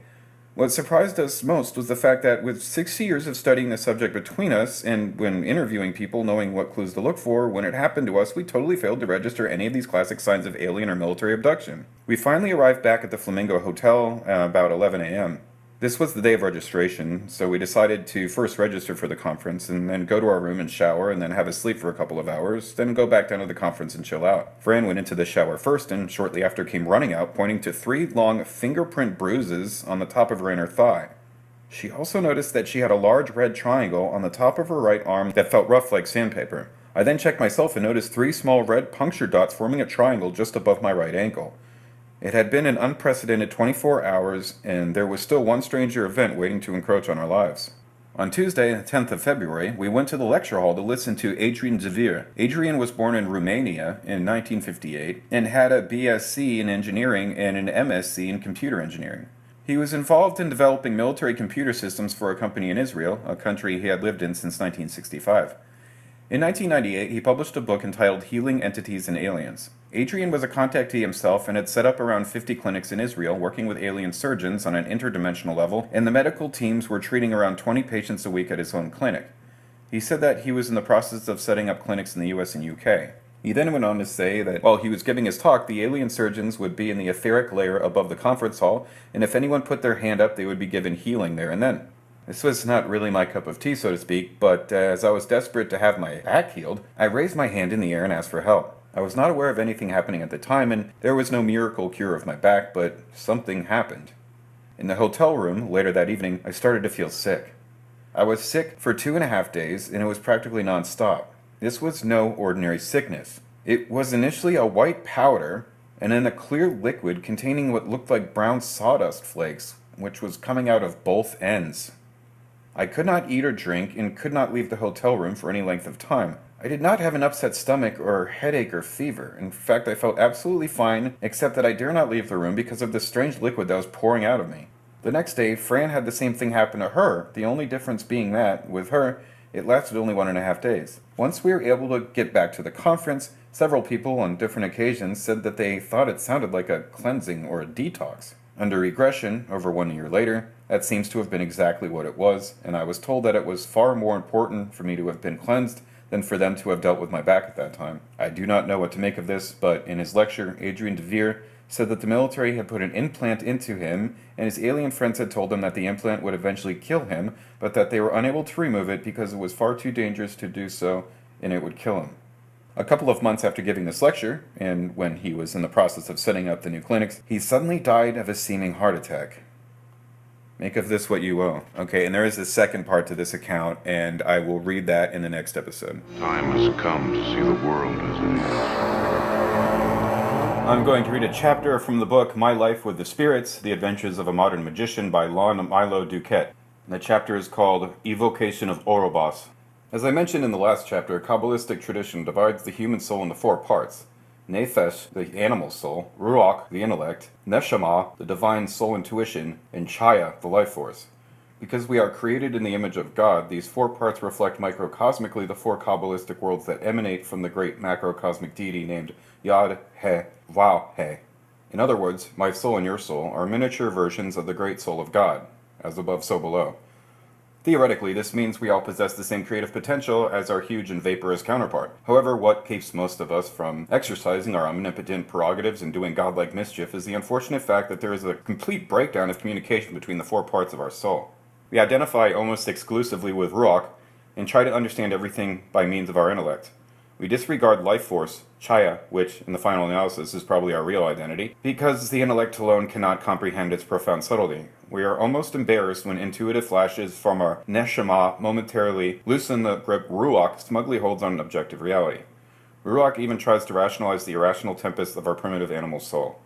What surprised us most was the fact that with 60 years of studying the subject between us, and when interviewing people knowing what clues to look for, when it happened to us, we totally failed to register any of these classic signs of alien or military abduction. We finally arrived back at the Flamingo Hotel about 11 a.m. This was the day of registration, so we decided to first register for the conference, and then go to our room and shower, and then have a sleep for a couple of hours, then go back down to the conference and chill out. Fran went into the shower first, and shortly after came running out, pointing to 3 long fingerprint bruises on the top of her inner thigh. She also noticed that she had a large red triangle on the top of her right arm that felt rough like sandpaper. I then checked myself and noticed 3 small red puncture dots forming a triangle just above my right ankle. It had been an unprecedented 24 hours, and there was still one stranger event waiting to encroach on our lives. On Tuesday, the 10th of February, we went to the lecture hall to listen to Adrian Devere. Adrian was born in Romania in 1958 and had a BSc in engineering and an MSc in computer engineering. He was involved in developing military computer systems for a company in Israel, a country he had lived in since 1965. In 1998, he published a book entitled Healing Entities and Aliens. Adrian was a contactee himself and had set up around 50 clinics in Israel working with alien surgeons on an interdimensional level, and the medical teams were treating around 20 patients a week at his own clinic. He said that he was in the process of setting up clinics in the US and UK. He then went on to say that while he was giving his talk, the alien surgeons would be in the etheric layer above the conference hall, and if anyone put their hand up, they would be given healing there and then. This was not really my cup of tea, so to speak, but as I was desperate to have my back healed, I raised my hand in the air and asked for help. I was not aware of anything happening at the time, and there was no miracle cure of my back, but something happened. In the hotel room, later that evening, I started to feel sick. I was sick for 2.5 days, and it was practically non-stop. This was no ordinary sickness. It was initially a white powder, and then a clear liquid containing what looked like brown sawdust flakes, which was coming out of both ends. I could not eat or drink, and could not leave the hotel room for any length of time. I did not have an upset stomach or headache or fever. In fact, I felt absolutely fine, except that I dare not leave the room because of this strange liquid that was pouring out of me. The next day, Fran had the same thing happen to her, the only difference being that, with her, it lasted only 1.5 days. Once we were able to get back to the conference, several people on different occasions said that they thought it sounded like a cleansing or a detox. Under regression, over 1 year later, that seems to have been exactly what it was, and I was told that it was far more important for me to have been cleansed than for them to have dealt with my back at that time. I do not know what to make of this, but in his lecture, Adrian Devere said that the military had put an implant into him, and his alien friends had told him that the implant would eventually kill him, but that they were unable to remove it because it was far too dangerous to do so, and it would kill him. A couple of months after giving this lecture, and when he was in the process of setting up the new clinics, he suddenly died of a seeming heart attack. Make of this what you will. Okay, and there is a second part to this account, and I will read that in the next episode. Time has come to see the world as it is. I'm going to read a chapter from the book My Life with the Spirits, The Adventures of a Modern Magician by Lon Milo DuQuette. The chapter is called Evocation of Orobas. As I mentioned in the last chapter, Kabbalistic tradition divides the human soul into 4 parts. Nephesh, the animal soul, Ruach, the intellect, Neshama, the divine soul intuition, and Chaya, the life force. Because we are created in the image of God, these 4 parts reflect microcosmically the 4 Kabbalistic worlds that emanate from the great macrocosmic deity named Yad He Vav He. In other words, my soul and your soul are miniature versions of the great soul of God, as above so below. Theoretically, this means we all possess the same creative potential as our huge and vaporous counterpart. However, what keeps most of us from exercising our omnipotent prerogatives and doing godlike mischief is the unfortunate fact that there is a complete breakdown of communication between the 4 parts of our soul. We identify almost exclusively with Ruach and try to understand everything by means of our intellect. We disregard life force, Chaya, which, in the final analysis, is probably our real identity, because the intellect alone cannot comprehend its profound subtlety. We are almost embarrassed when intuitive flashes from our neshama momentarily loosen the grip Ruach smugly holds on objective reality. Ruach even tries to rationalize the irrational tempest of our primitive animal soul.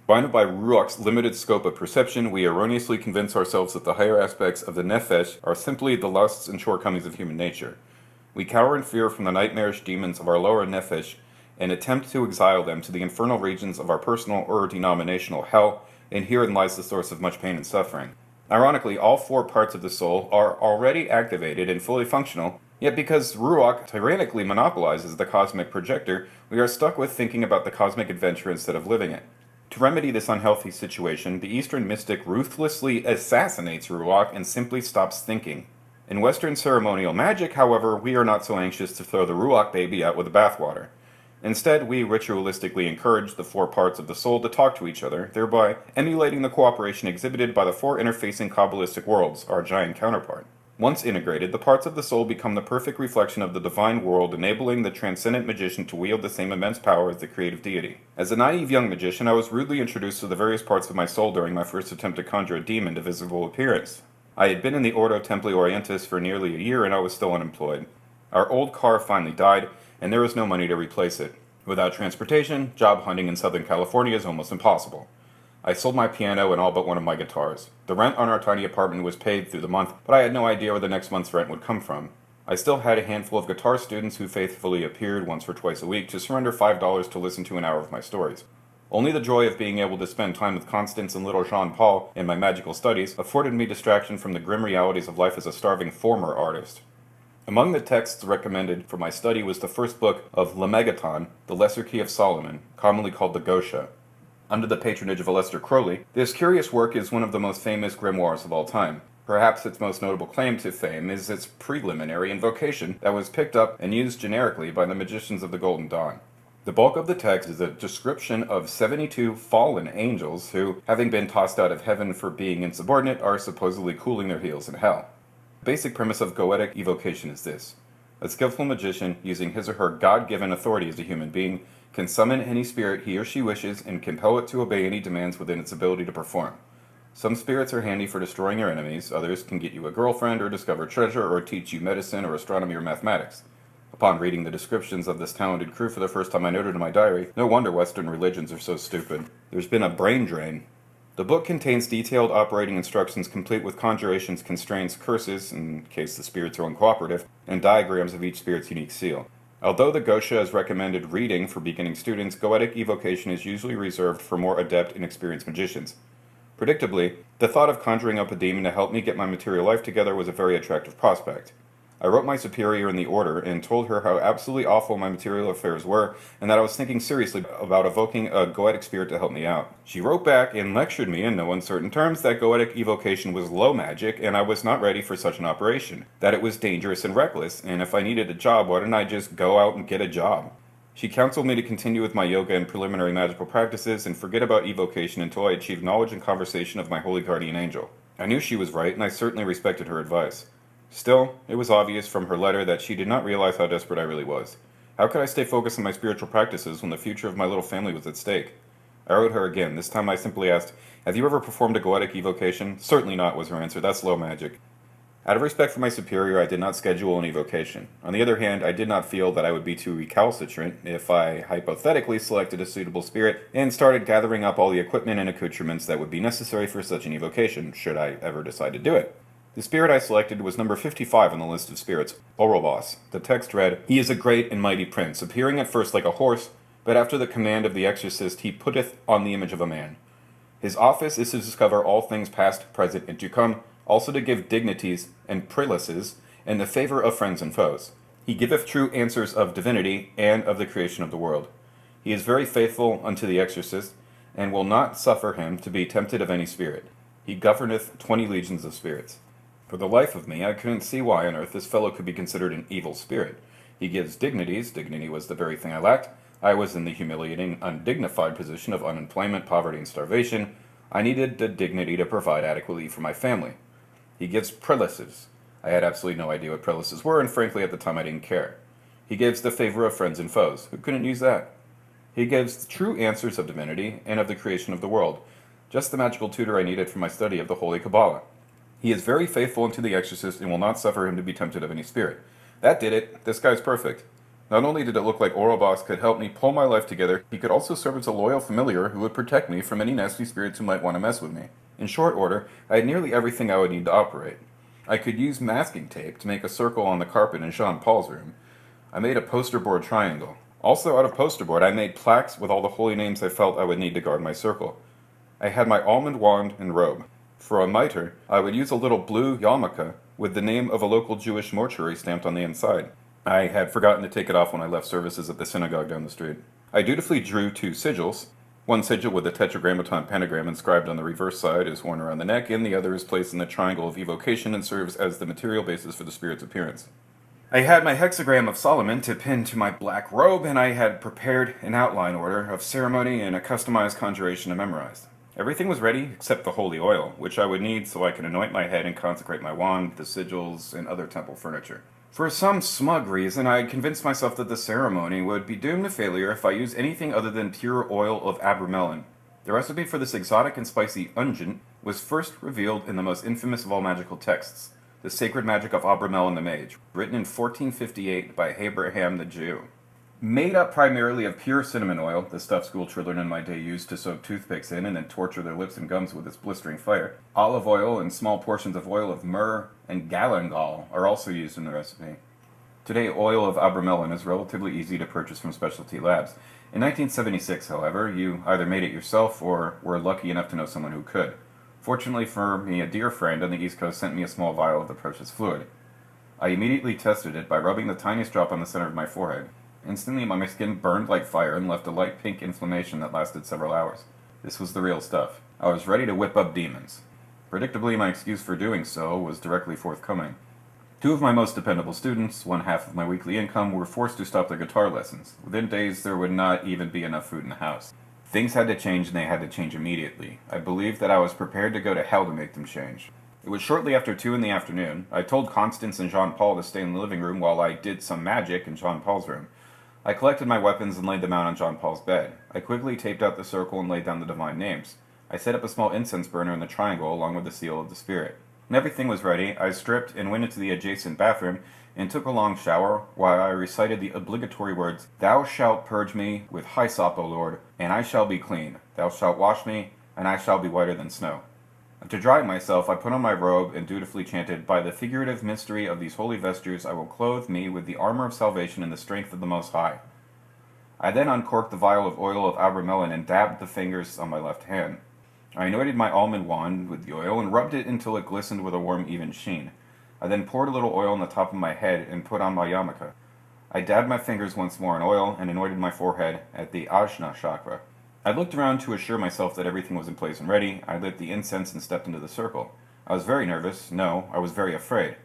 Blinded by Ruach's limited scope of perception, we erroneously convince ourselves that the higher aspects of the Nephesh are simply the lusts and shortcomings of human nature. We cower in fear from the nightmarish demons of our lower Nephesh and attempt to exile them to the infernal regions of our personal or denominational hell, and herein lies the source of much pain and suffering. Ironically, all 4 parts of the soul are already activated and fully functional, yet because Ruach tyrannically monopolizes the cosmic projector, we are stuck with thinking about the cosmic adventure instead of living it. To remedy this unhealthy situation, the Eastern mystic ruthlessly assassinates Ruach and simply stops thinking. In Western ceremonial magic, however, we are not so anxious to throw the Ruach baby out with the bathwater. Instead, we ritualistically encourage the 4 parts of the soul to talk to each other, thereby emulating the cooperation exhibited by the 4 interfacing Kabbalistic worlds, our giant counterpart. Once integrated, the parts of the soul become the perfect reflection of the divine world, enabling the transcendent magician to wield the same immense power as the creative deity. As a naive young magician, I was rudely introduced to the various parts of my soul during my first attempt to conjure a demon to visible appearance. I had been in the Ordo Templi Orientis for nearly a year and I was still unemployed. Our old car finally died, and there was no money to replace it. Without transportation, job hunting in Southern California is almost impossible. I sold my piano and all but one of my guitars. The rent on our tiny apartment was paid through the month, but I had no idea where the next month's rent would come from. I still had a handful of guitar students who faithfully appeared once or twice a week to surrender $5 to listen to an hour of my stories. Only the joy of being able to spend time with Constance and little Jean-Paul in my magical studies afforded me distraction from the grim realities of life as a starving former artist. Among the texts recommended for my study was the first book of Lemegeton, the Lesser Key of Solomon, commonly called the Gosha. Under the patronage of Aleister Crowley, this curious work is one of the most famous grimoires of all time. Perhaps its most notable claim to fame is its preliminary invocation that was picked up and used generically by the magicians of the Golden Dawn. The bulk of the text is a description of 72 fallen angels who, having been tossed out of heaven for being insubordinate, are supposedly cooling their heels in hell. The basic premise of goetic evocation is this. A skillful magician, using his or her God-given authority as a human being, can summon any spirit he or she wishes and compel it to obey any demands within its ability to perform. Some spirits are handy for destroying your enemies, others can get you a girlfriend or discover treasure or teach you medicine or astronomy or mathematics. Upon reading the descriptions of this talented crew for the first time, I noted in my diary, no wonder Western religions are so stupid. There's been a brain drain. The book contains detailed operating instructions complete with conjurations, constraints, curses, in case the spirits are uncooperative, and diagrams of each spirit's unique seal. Although the Gosha is recommended reading for beginning students, goetic evocation is usually reserved for more adept and experienced magicians. Predictably, the thought of conjuring up a demon to help me get my material life together was a very attractive prospect. I wrote my superior in the order and told her how absolutely awful my material affairs were and that I was thinking seriously about evoking a goetic spirit to help me out. She wrote back and lectured me in no uncertain terms that goetic evocation was low magic and I was not ready for such an operation, that it was dangerous and reckless, and if I needed a job, why didn't I just go out and get a job? She counseled me to continue with my yoga and preliminary magical practices and forget about evocation until I achieved knowledge and conversation of my holy guardian angel. I knew she was right, and I certainly respected her advice. Still, it was obvious from her letter that she did not realize how desperate I really was. How could I stay focused on my spiritual practices when the future of my little family was at stake? I wrote her again. This time I simply asked, "Have you ever performed a goetic evocation?" "Certainly not," was her answer. "That's low magic." Out of respect for my superior, I did not schedule an evocation. On the other hand, I did not feel that I would be too recalcitrant if I hypothetically selected a suitable spirit and started gathering up all the equipment and accoutrements that would be necessary for such an evocation, should I ever decide to do it. The spirit I selected was number 55 on the list of spirits, Orobas. The text read, "He is a great and mighty prince, appearing at first like a horse, but after the command of the exorcist he putteth on the image of a man. His office is to discover all things past, present, and to come, also to give dignities and prelaces, and the favor of friends and foes. He giveth true answers of divinity, and of the creation of the world. He is very faithful unto the exorcist, and will not suffer him to be tempted of any spirit. He governeth 20 legions of spirits." For the life of me, I couldn't see why on earth this fellow could be considered an evil spirit. He gives dignities. Dignity was the very thing I lacked. I was in the humiliating, undignified position of unemployment, poverty, and starvation. I needed the dignity to provide adequately for my family. He gives prelaces. I had absolutely no idea what prelaces were, and frankly at the time I didn't care. He gives the favor of friends and foes. Who couldn't use that? He gives true answers of divinity and of the creation of the world. Just the magical tutor I needed for my study of the Holy Kabbalah. He is very faithful unto the exorcist and will not suffer him to be tempted of any spirit. That did it. This guy's perfect. Not only did it look like Orobas could help me pull my life together, he could also serve as a loyal familiar who would protect me from any nasty spirits who might want to mess with me. In short order, I had nearly everything I would need to operate. I could use masking tape to make a circle on the carpet in Jean-Paul's room. I made a poster board triangle. Also out of poster board, I made plaques with all the holy names I felt I would need to guard my circle. I had my almond wand and robe. For a mitre, I would use a little blue yarmulke with the name of a local Jewish mortuary stamped on the inside. I had forgotten to take it off when I left services at the synagogue down the street. I dutifully drew 2 sigils. One sigil with a tetragrammaton pentagram inscribed on the reverse side is worn around the neck, and the other is placed in the triangle of evocation and serves as the material basis for the spirit's appearance. I had my hexagram of Solomon to pin to my black robe, and I had prepared an outline order of ceremony and a customized conjuration to memorize. Everything was ready except the holy oil, which I would need so I could anoint my head and consecrate my wand, the sigils, and other temple furniture. For some smug reason, I had convinced myself that the ceremony would be doomed to failure if I used anything other than pure oil of abramelin. The recipe for this exotic and spicy unguent was first revealed in the most infamous of all magical texts, the Sacred Magic of Abramelin the Mage, written in 1458 by Abraham the Jew. Made up primarily of pure cinnamon oil, the stuff school children in my day used to soak toothpicks in and then torture their lips and gums with its blistering fire, olive oil and small portions of oil of myrrh and galangal are also used in the recipe. Today, oil of Abramelin is relatively easy to purchase from specialty labs. In 1976, however, you either made it yourself or were lucky enough to know someone who could. Fortunately for me, a dear friend on the East Coast sent me a small vial of the precious fluid. I immediately tested it by rubbing the tiniest drop on the center of my forehead. Instantly, my skin burned like fire and left a light pink inflammation that lasted several hours. This was the real stuff. I was ready to whip up demons. Predictably, my excuse for doing so was directly forthcoming. Two of my most dependable students, one half of my weekly income, were forced to stop their guitar lessons. Within days, there would not even be enough food in the house. Things had to change, and they had to change immediately. I believed that I was prepared to go to hell to make them change. It was shortly after 2 in the afternoon. I told Constance and Jean-Paul to stay in the living room while I did some magic in Jean-Paul's room. I collected my weapons and laid them out on Jean-Paul's bed. I quickly taped out the circle and laid down the divine names. I set up a small incense burner in the triangle along with the seal of the spirit. When everything was ready, I stripped and went into the adjacent bathroom and took a long shower while I recited the obligatory words, "Thou shalt purge me with hyssop, O Lord, and I shall be clean. Thou shalt wash me, and I shall be whiter than snow." To dry myself, I put on my robe and dutifully chanted, "By the figurative mystery of these holy vestures, I will clothe me with the armor of salvation and the strength of the Most High." I then uncorked the vial of oil of Abramelin and dabbed the fingers on my left hand. I anointed my almond wand with the oil and rubbed it until it glistened with a warm, even sheen. I then poured a little oil on the top of my head and put on my yarmulke. I dabbed my fingers once more in oil and anointed my forehead at the Ajna chakra. I looked around to assure myself that everything was in place and ready. I lit the incense and stepped into the circle. I was very nervous. No, I was very afraid.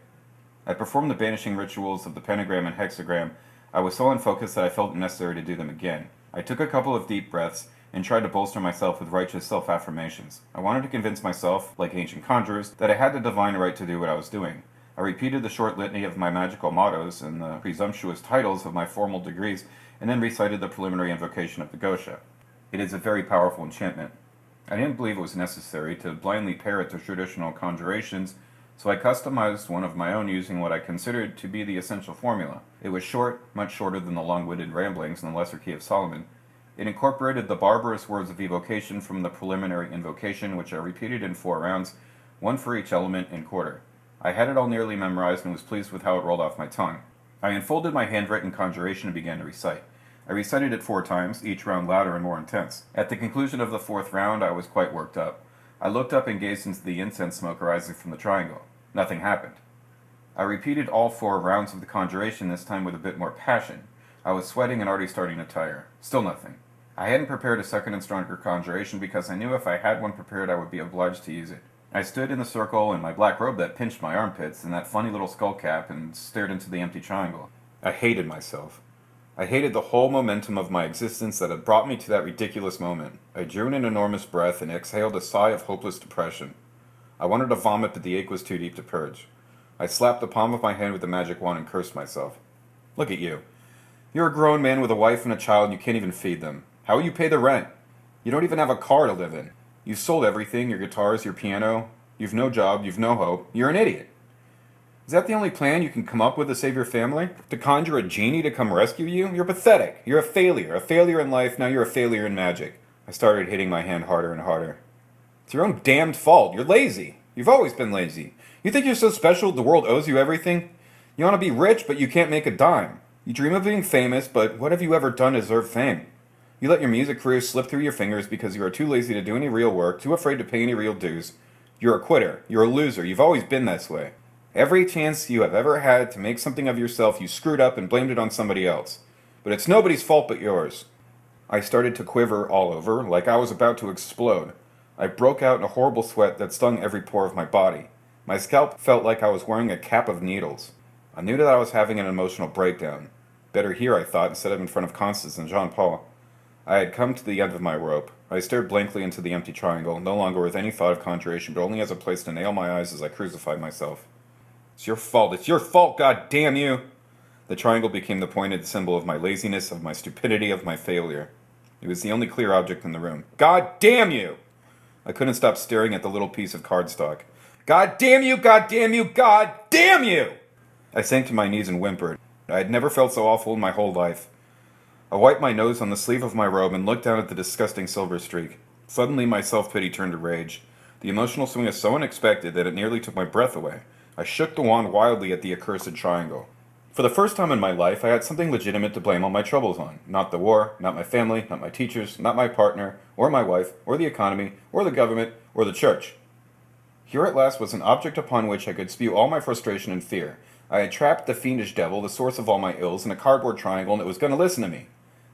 I performed the banishing rituals of the pentagram and hexagram. I was so unfocused that I felt it necessary to do them again. I took a couple of deep breaths and tried to bolster myself with righteous self-affirmations. I wanted to convince myself, like ancient conjurers, that I had the divine right to do what I was doing. I repeated the short litany of my magical mottos and the presumptuous titles of my formal degrees, and then recited the preliminary invocation of the Gosha. It is a very powerful enchantment. I didn't believe it was necessary to blindly pair it to traditional conjurations, so I customized one of my own using what I considered to be the essential formula. It was short, much shorter than the long-winded ramblings in the Lesser Key of Solomon. It incorporated the barbarous words of evocation from the preliminary invocation, which I repeated in 4 rounds, 1 for each element in quarter. I had it all nearly memorized and was pleased with how it rolled off my tongue. I unfolded my handwritten conjuration and began to recite. I recited it 4 times, each round louder and more intense. At the conclusion of the 4th round, I was quite worked up. I looked up and gazed into the incense smoke arising from the triangle. Nothing happened. I repeated all 4 rounds of the conjuration, this time with a bit more passion. I was sweating and already starting to tire. Still nothing. I hadn't prepared a second and stronger conjuration because I knew if I had one prepared I would be obliged to use it. I stood in the circle in my black robe that pinched my armpits and that funny little skull cap and stared into the empty triangle. I hated myself. I hated the whole momentum of my existence that had brought me to that ridiculous moment. I drew in an enormous breath and exhaled a sigh of hopeless depression. I wanted to vomit, but the ache was too deep to purge. I slapped the palm of my hand with the magic wand and cursed myself. Look at you. You're a grown man with a wife and a child and you can't even feed them. How will you pay the rent? You don't even have a car to live in. You've sold everything, your guitars, your piano. You've no job, you've no hope. You're an idiot. Is that the only plan you can come up with to save your family? To conjure a genie to come rescue you? You're pathetic. You're a failure in life, now you're a failure in magic. I started hitting my hand harder and harder. It's your own damned fault. You're lazy. You've always been lazy. You think you're so special the world owes you everything? You want to be rich, but you can't make a dime. You dream of being famous, but what have you ever done to deserve fame? You let your music career slip through your fingers because you are too lazy to do any real work, too afraid to pay any real dues. You're a quitter. You're a loser. You've always been this way. Every chance you have ever had to make something of yourself, you screwed up and blamed it on somebody else. But it's nobody's fault but yours. I started to quiver all over, like I was about to explode. I broke out in a horrible sweat that stung every pore of my body. My scalp felt like I was wearing a cap of needles. I knew that I was having an emotional breakdown. Better here, I thought, instead of in front of Constance and Jean-Paul. I had come to the end of my rope. I stared blankly into the empty triangle, no longer with any thought of conjuration, but only as a place to nail my eyes as I crucified myself. It's your fault, God damn you! The triangle became the pointed symbol of my laziness, of my stupidity, of my failure. It was the only clear object in the room. God damn you! I couldn't stop staring at the little piece of cardstock. God damn you, God damn you, God damn you! I sank to my knees and whimpered. I had never felt so awful in my whole life. I wiped my nose on the sleeve of my robe and looked down at the disgusting silver streak. Suddenly my self-pity turned to rage. The emotional swing was so unexpected that it nearly took my breath away. I shook the wand wildly at the accursed triangle. For the first time in my life, I had something legitimate to blame all my troubles on. Not the war, not my family, not my teachers, not my partner, or my wife, or the economy, or the government, or the church. Here at last was an object upon which I could spew all my frustration and fear. I had trapped the fiendish devil, the source of all my ills, in a cardboard triangle, and it was going to listen to me.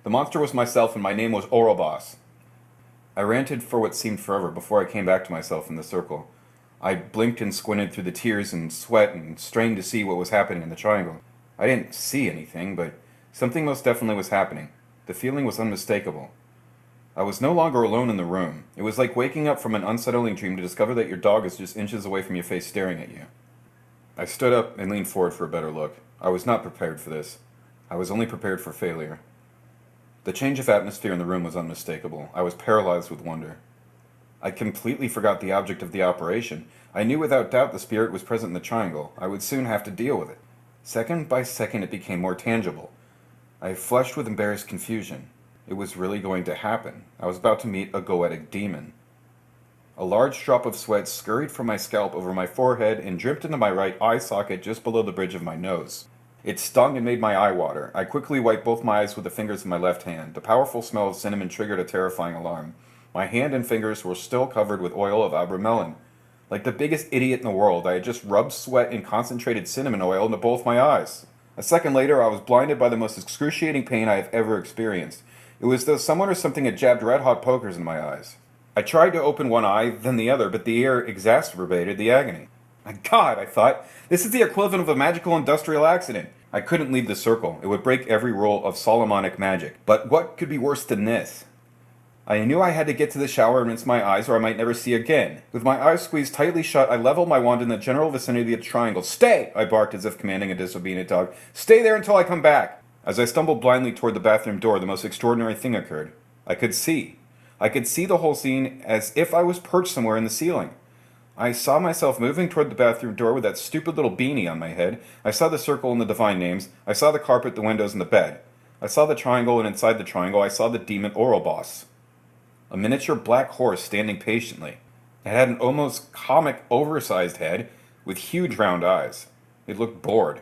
The monster was myself, and my name was Orobas. I ranted for what seemed forever before I came back to myself in the circle. I blinked and squinted through the tears and sweat and strained to see what was happening in the triangle. I didn't see anything, but something most definitely was happening. The feeling was unmistakable. I was no longer alone in the room. It was like waking up from an unsettling dream to discover that your dog is just inches away from your face staring at you. I stood up and leaned forward for a better look. I was not prepared for this. I was only prepared for failure. The change of atmosphere in the room was unmistakable. I was paralyzed with wonder. I completely forgot the object of the operation. I knew without doubt the spirit was present in the triangle. I would soon have to deal with it. Second by second it became more tangible. I flushed with embarrassed confusion. It was really going to happen. I was about to meet a goetic demon. A large drop of sweat scurried from my scalp over my forehead and dripped into my right eye socket just below the bridge of my nose. It stung and made my eye water. I quickly wiped both my eyes with the fingers of my left hand. The powerful smell of cinnamon triggered a terrifying alarm. My hand and fingers were still covered with oil of Abramelin. Like the biggest idiot in the world, I had just rubbed sweat and concentrated cinnamon oil into both my eyes. A second later, I was blinded by the most excruciating pain I have ever experienced. It was as though someone or something had jabbed red-hot pokers in my eyes. I tried to open one eye, then the other, but the air exacerbated the agony. My God, I thought, this is the equivalent of a magical industrial accident. I couldn't leave the circle. It would break every rule of Solomonic magic. But what could be worse than this? I knew I had to get to the shower and rinse my eyes or I might never see again. With my eyes squeezed tightly shut, I leveled my wand in the general vicinity of the triangle. Stay! I barked as if commanding a disobedient dog. Stay there until I come back! As I stumbled blindly toward the bathroom door, the most extraordinary thing occurred. I could see. I could see the whole scene as if I was perched somewhere in the ceiling. I saw myself moving toward the bathroom door with that stupid little beanie on my head. I saw the circle and the divine names. I saw the carpet, the windows, and the bed. I saw the triangle, and inside the triangle I saw the demon Orobas. A miniature black horse standing patiently. It had an almost comic oversized head with huge round eyes. It looked bored.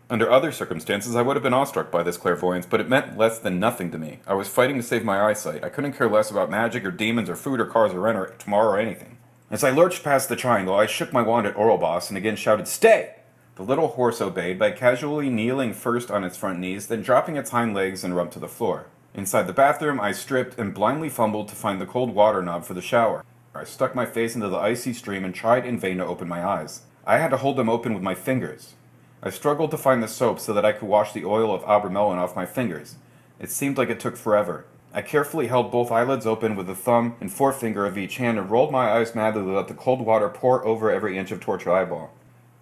Under other circumstances, I would have been awestruck by this clairvoyance, but it meant less than nothing to me. I was fighting to save my eyesight. I couldn't care less about magic or demons or food or cars or rent or tomorrow or anything. As I lurched past the triangle, I shook my wand at Orobas and again shouted, "Stay!" The little horse obeyed by casually kneeling first on its front knees, then dropping its hind legs and rubbed to the floor. Inside the bathroom, I stripped and blindly fumbled to find the cold water knob for the shower. I stuck my face into the icy stream and tried in vain to open my eyes. I had to hold them open with my fingers. I struggled to find the soap so that I could wash the oil of Abramelin off my fingers. It seemed like it took forever. I carefully held both eyelids open with the thumb and forefinger of each hand and rolled my eyes madly to let the cold water pour over every inch of tortured eyeball.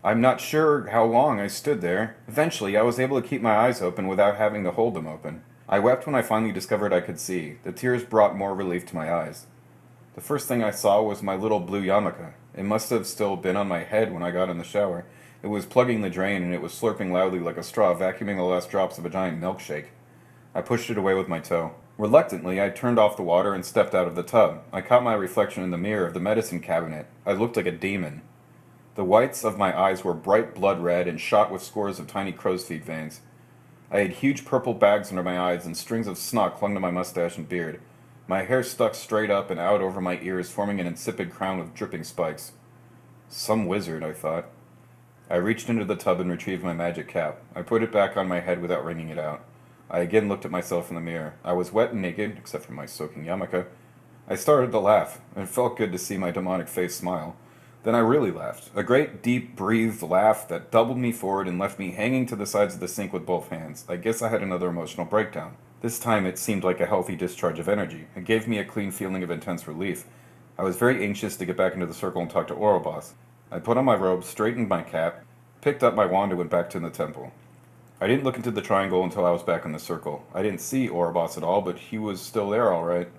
I'm not sure how long I stood there. Eventually, I was able to keep my eyes open without having to hold them open. I wept when I finally discovered I could see. The tears brought more relief to my eyes. The first thing I saw was my little blue yarmulke. It must have still been on my head when I got in the shower. It was plugging the drain and it was slurping loudly like a straw, vacuuming the last drops of a giant milkshake. I pushed it away with my toe. Reluctantly, I turned off the water and stepped out of the tub. I caught my reflection in the mirror of the medicine cabinet. I looked like a demon. The whites of my eyes were bright blood red and shot with scores of tiny crow's feet veins. I had huge purple bags under my eyes and strings of snot clung to my mustache and beard. My hair stuck straight up and out over my ears, forming an insipid crown of dripping spikes. Some wizard, I thought. I reached into the tub and retrieved my magic cap. I put it back on my head without wringing it out. I again looked at myself in the mirror. I was wet and naked, except for my soaking yarmulke. I started to laugh. It felt good to see my demonic face smile. Then I really laughed. A great, deep, breathed laugh that doubled me forward and left me hanging to the sides of the sink with both hands. I guess I had another emotional breakdown. This time it seemed like a healthy discharge of energy. It gave me a clean feeling of intense relief. I was very anxious to get back into the circle and talk to Orobas. I put on my robe, straightened my cap, picked up my wand and went back to the temple. I didn't look into the triangle until I was back in the circle. I didn't see Orobas at all, but he was still there all right.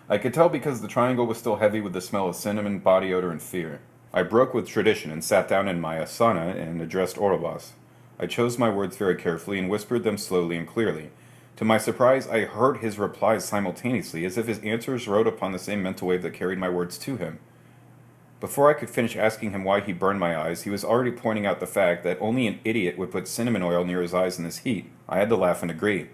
I could tell because the triangle was still heavy with the smell of cinnamon, body odor, and fear. I broke with tradition and sat down in my asana and addressed Orobas. I chose my words very carefully and whispered them slowly and clearly. To my surprise, I heard his replies simultaneously, as if his answers rode upon the same mental wave that carried my words to him. Before I could finish asking him why he burned my eyes, he was already pointing out the fact that only an idiot would put cinnamon oil near his eyes in this heat. I had to laugh and agree.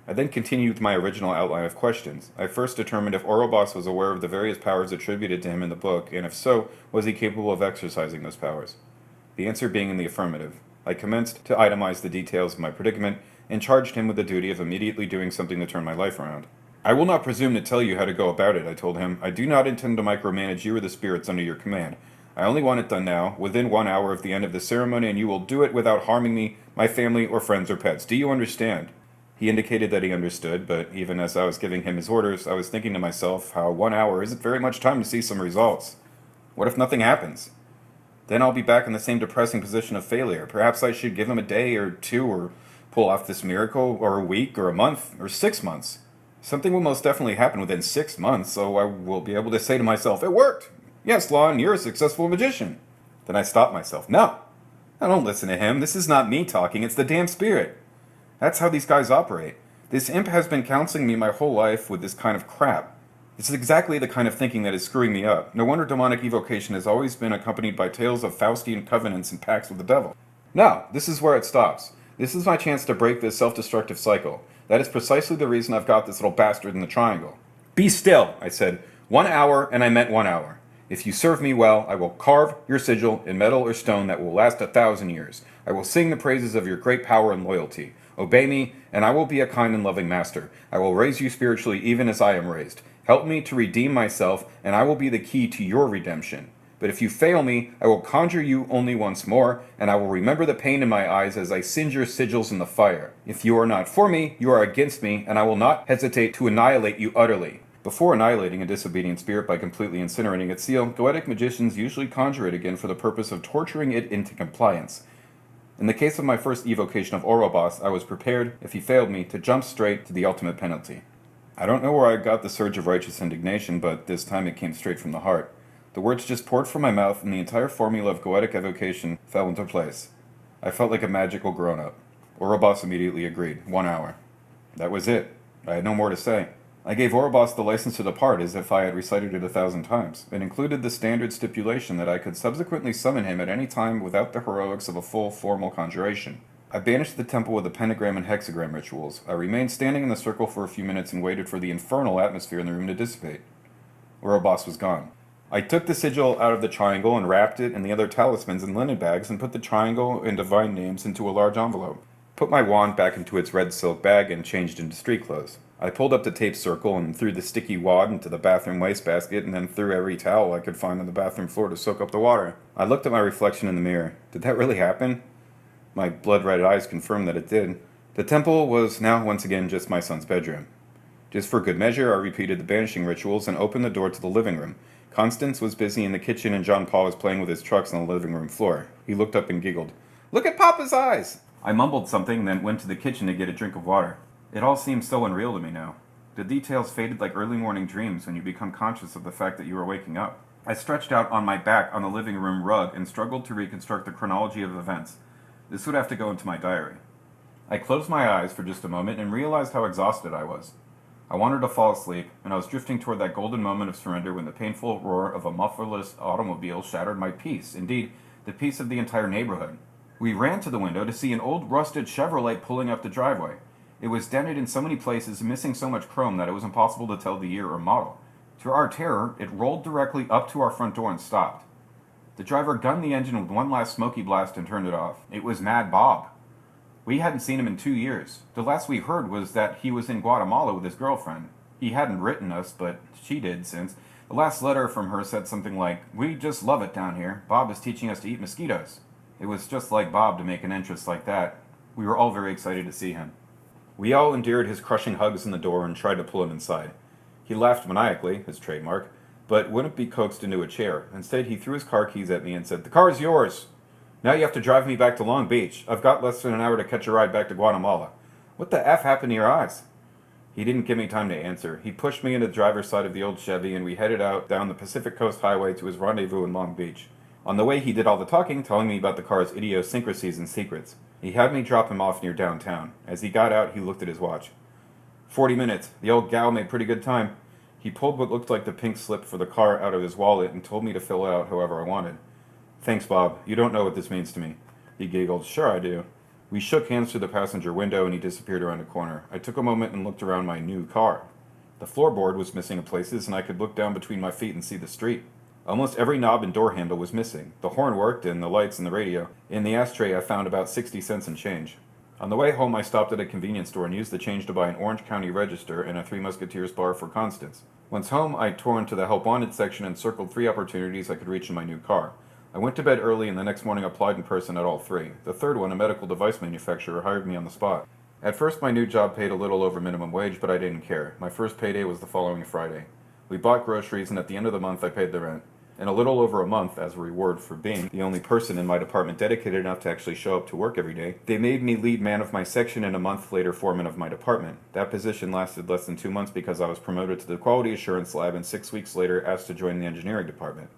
I then continued with my original outline of questions. I first determined if Orobas was aware of the various powers attributed to him in the book, and if so, was he capable of exercising those powers? The answer being in the affirmative. I commenced to itemize the details of my predicament, and charged him with the duty of immediately doing something to turn my life around. I will not presume to tell you how to go about it, I told him. I do not intend to micromanage you or the spirits under your command. I only want it done now, within 1 hour of the end of the ceremony, and you will do it without harming me, my family, or friends or pets. Do you understand? He indicated that he understood, but even as I was giving him his orders, I was thinking to myself how 1 hour isn't very much time to see some results. What if nothing happens? Then I'll be back in the same depressing position of failure. Perhaps I should give him a day or two, or pull off this miracle, or a week, or a month, or 6 months. Something will most definitely happen within 6 months, so I will be able to say to myself, it worked! Yes, Lon, you're a successful magician. Then I stopped myself. No! I don't listen to him. This is not me talking, it's the damn spirit. That's how these guys operate. This imp has been counseling me my whole life with this kind of crap. This is exactly the kind of thinking that is screwing me up. No wonder demonic evocation has always been accompanied by tales of Faustian covenants and pacts with the devil. No, this is where it stops. This is my chance to break this self-destructive cycle. That is precisely the reason I've got this little bastard in the triangle. Be still, I said. 1 hour, and I meant 1 hour. If you serve me well, I will carve your sigil in metal or stone that will last 1,000 years. I will sing the praises of your great power and loyalty. Obey me, and I will be a kind and loving master. I will raise you spiritually even as I am raised. Help me to redeem myself, and I will be the key to your redemption. But if you fail me, I will conjure you only once more, and I will remember the pain in my eyes as I singe your sigils in the fire. If you are not for me, you are against me, and I will not hesitate to annihilate you utterly. Before annihilating a disobedient spirit by completely incinerating its seal, goetic magicians usually conjure it again for the purpose of torturing it into compliance. In the case of my first evocation of Orobas, I was prepared, if he failed me, to jump straight to the ultimate penalty. I don't know where I got the surge of righteous indignation, but this time it came straight from the heart. The words just poured from my mouth, and the entire formula of goetic evocation fell into place. I felt like a magical grown-up. Orobas immediately agreed. 1 hour. That was it. I had no more to say. I gave Orobas the license to depart as if I had recited it 1,000 times. It included the standard stipulation that I could subsequently summon him at any time without the heroics of a full, formal conjuration. I banished the temple with the pentagram and hexagram rituals. I remained standing in the circle for a few minutes and waited for the infernal atmosphere in the room to dissipate. Orobas was gone. I took the sigil out of the triangle and wrapped it and the other talismans in linen bags and put the triangle and divine names into a large envelope. Put my wand back into its red silk bag and changed into street clothes. I pulled up the tape circle and threw the sticky wad into the bathroom wastebasket and then threw every towel I could find on the bathroom floor to soak up the water. I looked at my reflection in the mirror. Did that really happen? My blood-red eyes confirmed that it did. The temple was now once again just my son's bedroom. Just for good measure, I repeated the banishing rituals and opened the door to the living room. Constance was busy in the kitchen and John Paul was playing with his trucks on the living room floor. He looked up and giggled. "Look at Papa's eyes!" I mumbled something, then went to the kitchen to get a drink of water. It all seemed so unreal to me now. The details faded like early morning dreams when you become conscious of the fact that you are waking up. I stretched out on my back on the living room rug and struggled to reconstruct the chronology of events. This would have to go into my diary. I closed my eyes for just a moment and realized how exhausted I was. I wanted to fall asleep, and I was drifting toward that golden moment of surrender when the painful roar of a mufflerless automobile shattered my peace, indeed, the peace of the entire neighborhood. We ran to the window to see an old rusted Chevrolet pulling up the driveway. It was dented in so many places and missing so much chrome that it was impossible to tell the year or model. To our terror, it rolled directly up to our front door and stopped. The driver gunned the engine with one last smoky blast and turned it off. It was Mad Bob. We hadn't seen him in 2 years. The last we heard was that he was in Guatemala with his girlfriend. He hadn't written us, but she did since. The last letter from her said something like, "We just love it down here. Bob is teaching us to eat mosquitoes." It was just like Bob to make an entrance like that. We were all very excited to see him. We all endured his crushing hugs in the door and tried to pull him inside. He laughed maniacally, his trademark, but wouldn't be coaxed into a chair. Instead, he threw his car keys at me and said, "The car's yours. Now you have to drive me back to Long Beach. I've got less than an hour to catch a ride back to Guatemala." "What the F happened to your eyes?" He didn't give me time to answer. He pushed me into the driver's side of the old Chevy, and we headed out down the Pacific Coast Highway to his rendezvous in Long Beach. On the way, he did all the talking, telling me about the car's idiosyncrasies and secrets. He had me drop him off near downtown. As he got out, he looked at his watch. 40 minutes. The old gal made pretty good time. He pulled what looked like the pink slip for the car out of his wallet and told me to fill it out however I wanted. Thanks, Bob. You don't know what this means to me. He giggled. Sure I do. We shook hands through the passenger window and he disappeared around a corner. I took a moment and looked around my new car. The floorboard was missing in places and I could look down between my feet and see the street. Almost every knob and door handle was missing. The horn worked and the lights and the radio. In the ashtray I found about 60 cents in change. On the way home I stopped at a convenience store and used the change to buy an Orange County Register and a Three Musketeers bar for Constance. Once home I tore into the Help Wanted section and circled 3 opportunities I could reach in my new car. I went to bed early and the next morning applied in person at all 3. The third one, a medical device manufacturer, hired me on the spot. At first my new job paid a little over minimum wage, but I didn't care. My first payday was the following Friday. We bought groceries and at the end of the month I paid the rent. In a little over a month, as a reward for being the only person in my department dedicated enough to actually show up to work every day, they made me lead man of my section and a month later foreman of my department. That position lasted less than 2 months because I was promoted to the quality assurance lab and 6 weeks later asked to join the engineering department.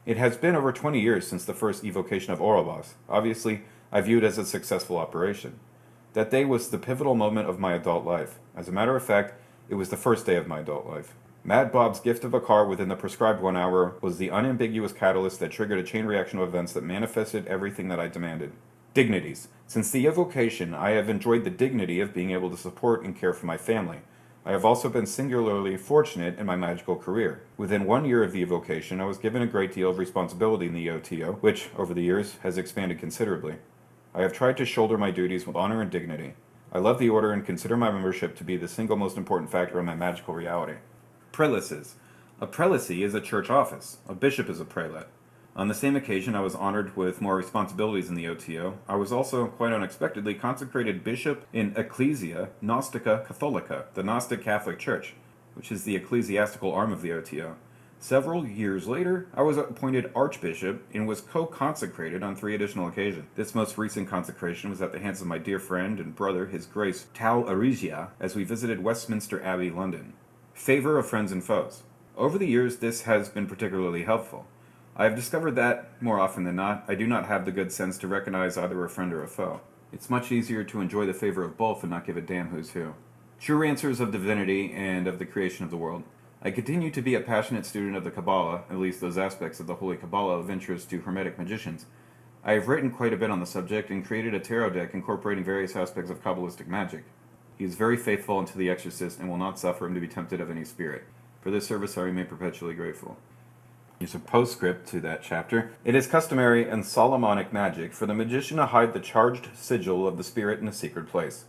It has been over 20 years since the first Evocation of Orobas. Obviously, I view it as a successful operation. That day was the pivotal moment of my adult life. As a matter of fact, it was the first day of my adult life. Mad Bob's gift of a car within the prescribed 1 hour was the unambiguous catalyst that triggered a chain reaction of events that manifested everything that I demanded. Dignities. Since the evocation, I have enjoyed the dignity of being able to support and care for my family. I have also been singularly fortunate in my magical career. Within 1 year of the evocation, I was given a great deal of responsibility in the OTO, which, over the years, has expanded considerably. I have tried to shoulder my duties with honor and dignity. I love the order and consider my membership to be the single most important factor in my magical reality. Prelacies. A prelacy is a church office. A bishop is a prelate. On the same occasion, I was honored with more responsibilities in the OTO. I was also, quite unexpectedly, consecrated bishop in Ecclesia Gnostica Catholica, the Gnostic Catholic Church, which is the ecclesiastical arm of the OTO. Several years later, I was appointed archbishop and was co-consecrated on 3 additional occasions. This most recent consecration was at the hands of my dear friend and brother, His Grace Tal Arigia, as we visited Westminster Abbey, London. Favor of friends and foes. Over the years, this has been particularly helpful. I have discovered that, more often than not, I do not have the good sense to recognize either a friend or a foe. It's much easier to enjoy the favor of both and not give a damn who's who. True answers of divinity and of the creation of the world. I continue to be a passionate student of the Kabbalah, at least those aspects of the Holy Kabbalah of interest to Hermetic magicians. I have written quite a bit on the subject and created a tarot deck incorporating various aspects of Kabbalistic magic. He is very faithful unto the exorcist and will not suffer him to be tempted of any spirit. For this service I remain perpetually grateful. Here's a postscript to that chapter. It is customary in Solomonic magic for the magician to hide the charged sigil of the spirit in a secret place.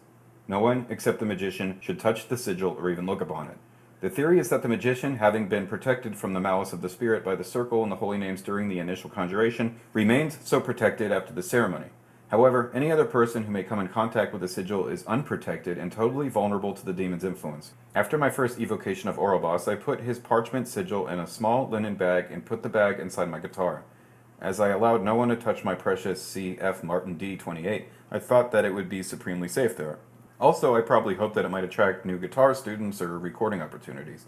No one, except the magician, should touch the sigil or even look upon it. The theory is that the magician, having been protected from the malice of the spirit by the circle and the holy names during the initial conjuration, remains so protected after the ceremony. However, any other person who may come in contact with the sigil is unprotected and totally vulnerable to the demon's influence. After my first evocation of Orobas, I put his parchment sigil in a small linen bag and put the bag inside my guitar. As I allowed no one to touch my precious C.F. Martin D28, I thought that it would be supremely safe there. Also, I probably hoped that it might attract new guitar students or recording opportunities.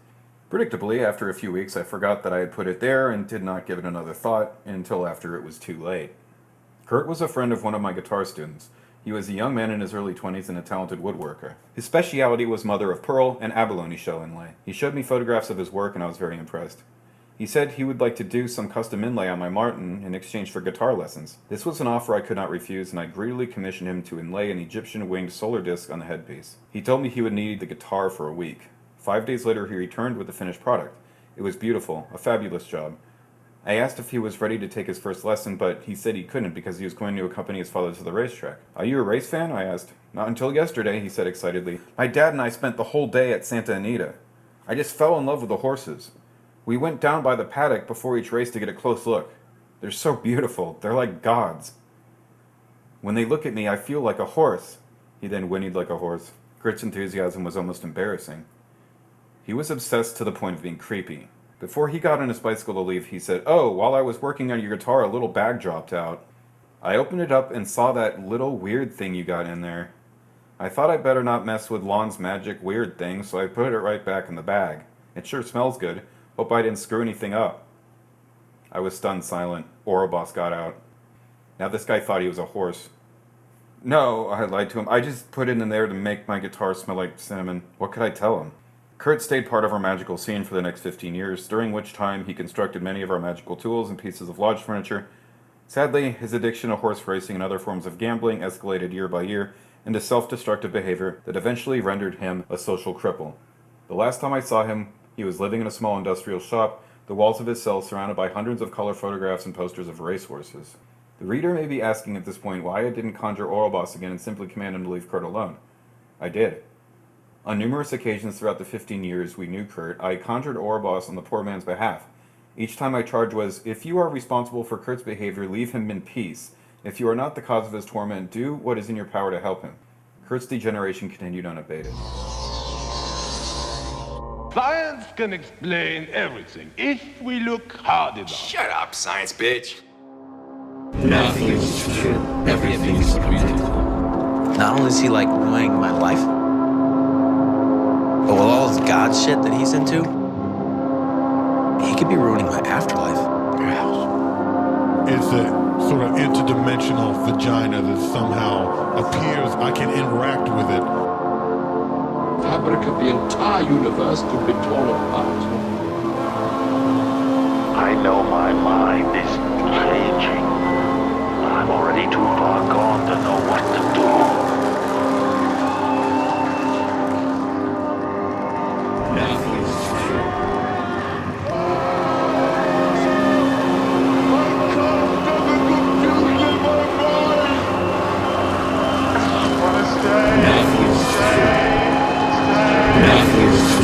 Predictably, after a few weeks, I forgot that I had put it there and did not give it another thought until after it was too late. Kurt was a friend of one of my guitar students. He was a young man in his early 20s and a talented woodworker. His specialty was mother of pearl and abalone shell inlay. He showed me photographs of his work and I was very impressed. He said he would like to do some custom inlay on my Martin in exchange for guitar lessons. This was an offer I could not refuse and I greedily commissioned him to inlay an Egyptian winged solar disc on the headpiece. He told me he would need the guitar for a week. 5 days later he returned with the finished product. It was beautiful, a fabulous job. I asked if he was ready to take his first lesson, but he said he couldn't because he was going to accompany his father to the racetrack. Are you a race fan? I asked. Not until yesterday, he said excitedly. My dad and I spent the whole day at Santa Anita. I just fell in love with the horses. We went down by the paddock before each race to get a close look. They're so beautiful. They're like gods. When they look at me, I feel like a horse. He then whinnied like a horse. Kurt's enthusiasm was almost embarrassing. He was obsessed to the point of being creepy. Before he got on his bicycle to leave, he said, "Oh, while I was working on your guitar, a little bag dropped out. I opened it up and saw that little weird thing you got in there. I thought I'd better not mess with Lon's magic weird thing, so I put it right back in the bag. It sure smells good. Hope I didn't screw anything up. I was stunned silent. Orobas got out. Now this guy thought he was a horse. No, I lied to him. I just put it in there to make my guitar smell like cinnamon. What could I tell him? Kurt stayed part of our magical scene for the next 15 years, during which time he constructed many of our magical tools and pieces of lodge furniture. Sadly, his addiction to horse racing and other forms of gambling escalated year by year into self-destructive behavior that eventually rendered him a social cripple. The last time I saw him, he was living in a small industrial shop, the walls of his cell surrounded by hundreds of color photographs and posters of racehorses. The reader may be asking at this point why I didn't conjure Orobas again and simply command him to leave Kurt alone. I did. On numerous occasions throughout the 15 years we knew Kurt, I conjured Orobas on the poor man's behalf. Each time my charge was, if you are responsible for Kurt's behavior, leave him in peace. If you are not the cause of his torment, do what is in your power to help him. Kurt's degeneration continued unabated. Science can explain everything if we look hard enough. Shut up, science bitch. Nothing is true. Everything is created. Not only is he like ruining my life, but with all this God shit that he's into, he could be ruining my afterlife. It's a sort of interdimensional vagina that somehow appears. I can interact with it. Fabric of the entire universe could be torn apart. I know my mind is changing. I'm already too far gone to know what to do. Nothing is true. Nothing is true. Nothing is true.